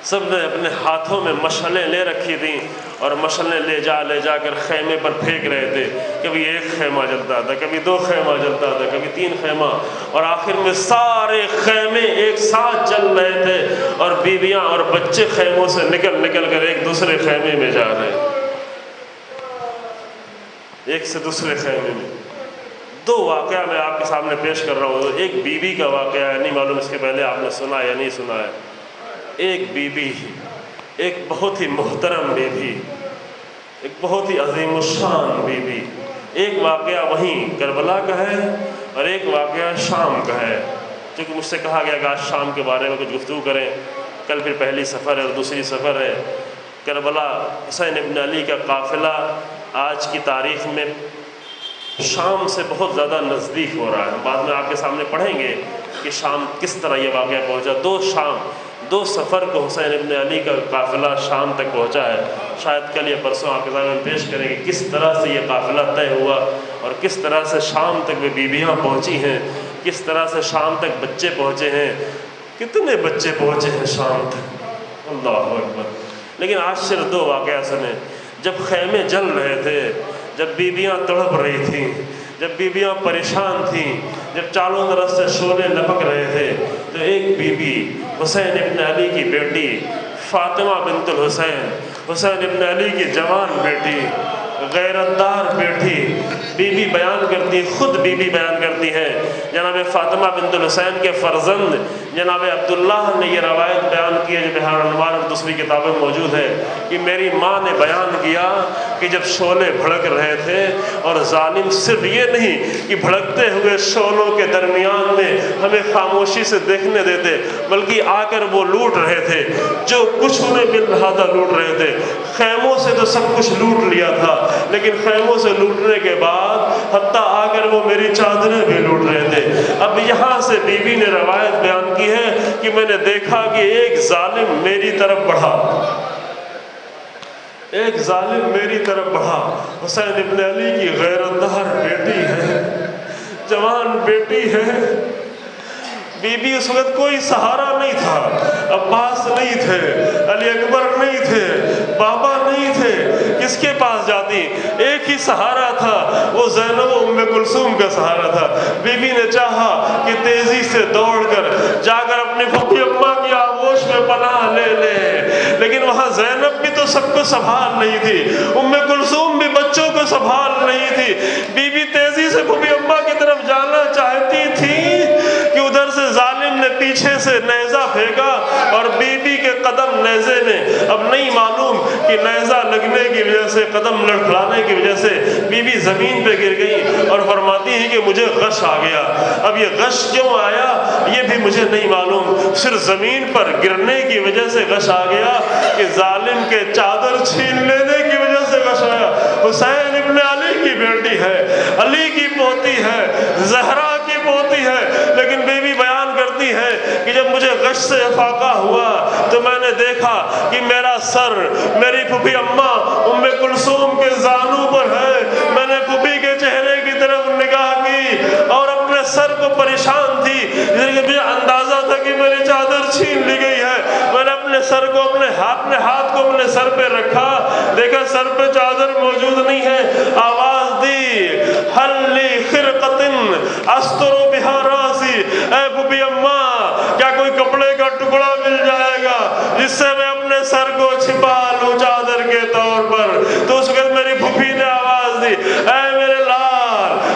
سب نے اپنے ہاتھوں میں مشعلیں لے رکھی تھیں اور مشعلیں لے جا کر خیمے پر پھینک رہے تھے۔ کبھی ایک خیمہ جلتا تھا، کبھی 2 خیمہ جلتا تھا، کبھی 3 خیمہ، اور آخر میں سارے خیمے ایک ساتھ جل رہے تھے اور بیویاں اور بچے خیموں سے نکل کر ایک دوسرے خیمے میں جا رہے، ایک سے دوسرے خیمے میں۔ 2 واقعہ میں آپ کے سامنے پیش کر رہا ہوں۔ ایک بیوی کا واقعہ ہے، نہیں معلوم اس کے پہلے آپ نے سنا یا نہیں سنا ہے۔ ایک بیوی، ایک بہت ہی محترم بیوی، ایک بہت ہی عظیم الشان بیوی۔ ایک واقعہ وہیں کربلا کا ہے اور ایک واقعہ شام کا ہے، چونکہ مجھ سے کہا گیا کہ آج شام کے بارے میں کچھ گفتگو کریں، کل پھر پہلی سفر ہے اور دوسری سفر ہے۔ کربلا حسین ابن علی کا قافلہ آج کی تاریخ میں شام سے بہت زیادہ نزدیک ہو رہا ہے۔ بعد میں آپ کے سامنے پڑھیں گے کہ شام کس طرح یہ واقعہ پہنچا۔ 2 سفر کو حسین ابن علی کا قافلہ شام تک پہنچا ہے۔ شاید کل یا پرسوں آپ کے سامنے پیش کریں گے کس طرح سے یہ قافلہ طے ہوا اور کس طرح سے شام تک وہ بیویاں پہنچی ہیں، کس طرح سے شام تک بچے پہنچے ہیں، کتنے بچے پہنچے ہیں شام تک، اللہ اکبر۔ لیکن آج صرف 2 واقعہ سنیں۔ جب خیمے جل رہے تھے، جب بیویاں تڑپ رہی تھیں، جب بیویاں پریشان تھیں، جب چاروں طرف سے شعلے لپک رہے تھے، تو ایک بیوی حسین ابن علی کی بیٹی فاطمہ بنت الحسین، حسین ابن علی کی جوان بیٹی، غیرت دار بیٹی، بیوی بیان کرتی، خود بیوی بیان کرتی ہے۔ جناب فاطمہ بنت الحسین کے فرزند جناب عبداللہ نے یہ روایت بیان کی ہے جو بہار الانوار اور دوسری کتابیں موجود ہے کہ میری ماں نے بیان کیا کہ جب شعلے بھڑک رہے تھے اور ظالم صرف یہ نہیں کہ بھڑکتے ہوئے شعلوں کے درمیان میں ہمیں خاموشی سے دیکھنے دیتے، بلکہ آ کر وہ لوٹ رہے تھے، جو کچھ انہیں مل رہا تھا لوٹ رہے تھے۔ خیموں سے تو سب کچھ لوٹ لیا تھا، لیکن خیموں سے لوٹنے کے بعد حتیٰ آ کر وہ میری چادریں بھی لوٹ رہے تھے۔ اب یہاں سے بیوی نے روایت بیان کی ہے کہ میں نے دیکھا کہ ایک ظالم میری طرف بڑھا، ایک ظالم میری طرف بڑھا۔ حسین ابن علی کی غیرت دار بیٹی ہے، جوان بیٹی ہے۔ بی بی اس وقت کوئی سہارا نہیں تھا، عباس نہیں تھے، علی اکبر نہیں تھے، بابا نہیں تھے، کس کے پاس جاتی؟ ایک ہی سہارا تھا، وہ زینب و ام کلثوم کا سہارا تھا۔ بی بی نے چاہا کہ تیزی سے دوڑ کر جا کر اپنی پھوپھی اماں کی آغوش میں پناہ لے لے، لیکن وہاں زینب بھی تو سب کو سنبھال نہیں تھی، ام کلثوم بھی بچوں کو سنبھال نہیں تھی۔ بی بی تیزی سے پھوپھی اماں کی طرف جانا چاہتی تھی کہ ادھر سے ظالم نے پیچھے سے نیزہ پھینکا اور بی بی کے قدم نیزے میں، اب نہیں معلوم کہ نیزہ لگنے کی وجہ سے، قدم لڑکھڑانے کی وجہ سے بی بی زمین پہ گر گئی اور فرماتی ہے کہ مجھے غش آ گیا۔ اب یہ غش کیوں آیا یہ بھی مجھے نہیں معلوم، صرف زمین پر گرنے کی وجہ سے غش آ گیا کہ ظالم کے چادر چھین لینے کی وجہ سے غش آیا۔ حسین ابن علی کی بیٹی ہے، علی کی پوتی ہے، زہرا کی پوتی ہے، لیکن بیوی بیان کرتی ہے کہ جب مجھے غش سے افاقہ ہوا تو میں نے دیکھا کہ میرا سر میری پھوپھی اماں ام کلثوم کے زانوں پر ہے۔ میں نے پھوپھی کے چہرے کی طرف نگاہ کی اور اپنے سر کو پریشان تھی، مجھے اندازہ تھا کہ میری چادر چھین لی گئی ہے۔ میں نے اپنے سر کو اپنے ہاتھ کو اپنے سر پہ رکھا، دیکھا سر پہ چادر موجود نہیں ہے۔ آواز دی حل لی خرقۃ استر بہا راسی، اے پھوپھی اماں کیا کوئی کپڑے کا ٹکڑا مل جائے گا جس سے میں اپنے سر کو چھپا لوں چادر کے طور پر؟ تو اس وقت میری پھوپھی نے آواز دی اے میرے لال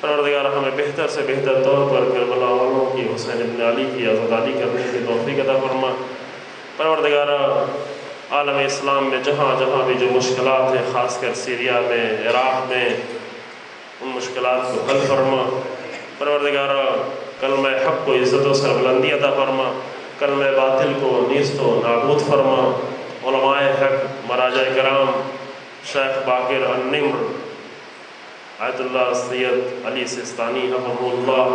پروردگار ہمیں بہتر سے بہتر طور پر کربلا والوں کی، حسین ابن علی کی عزاداری کرنے کی توفیق عطا فرما۔ پروردگار عالم اسلام میں جہاں جہاں بھی جو مشکلات ہیں، خاص کر سیریا میں، عراق میں، ان مشکلات کو حل فرما۔ پروردگار کلمہ حق کو عزت و سربلندی عطا فرما، کلمہ باطل کو نیست و نابود فرما۔ علماء حق، مراجع کرام، شیخ باقر النمر، آیت اللہ سید علی سستانی حفظہ اللہ،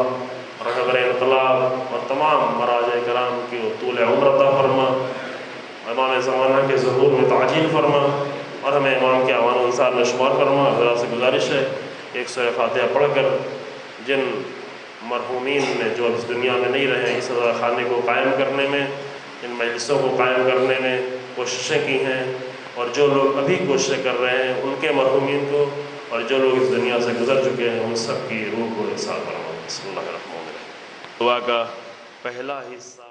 رہبر انقلاب اور تمام مراجع کرام کی طول عمر عطا فرما۔ امام زمانہ کے ظہور میں تعجیل فرما اور ہمیں امام کے اعوان و انصار میں شمار فرما۔ ذرا سے گزارش ہے ایک سورہ فاتحہ پڑھ کر جن مرحومین نے جو اس دنیا میں نہیں رہے، اس عزا خانے کو قائم کرنے میں، ان مجلسوں کو قائم کرنے میں کوششیں کی ہیں، اور جو لوگ ابھی کوششیں کر رہے ہیں ان کے مرحومین کو، اور جو لوگ اس دنیا سے گزر چکے ہیں ان سب کی روح کو ارسال فرما۔ بسم اللہ الرحمن الرحیم۔ دعا کا پہلا حصہ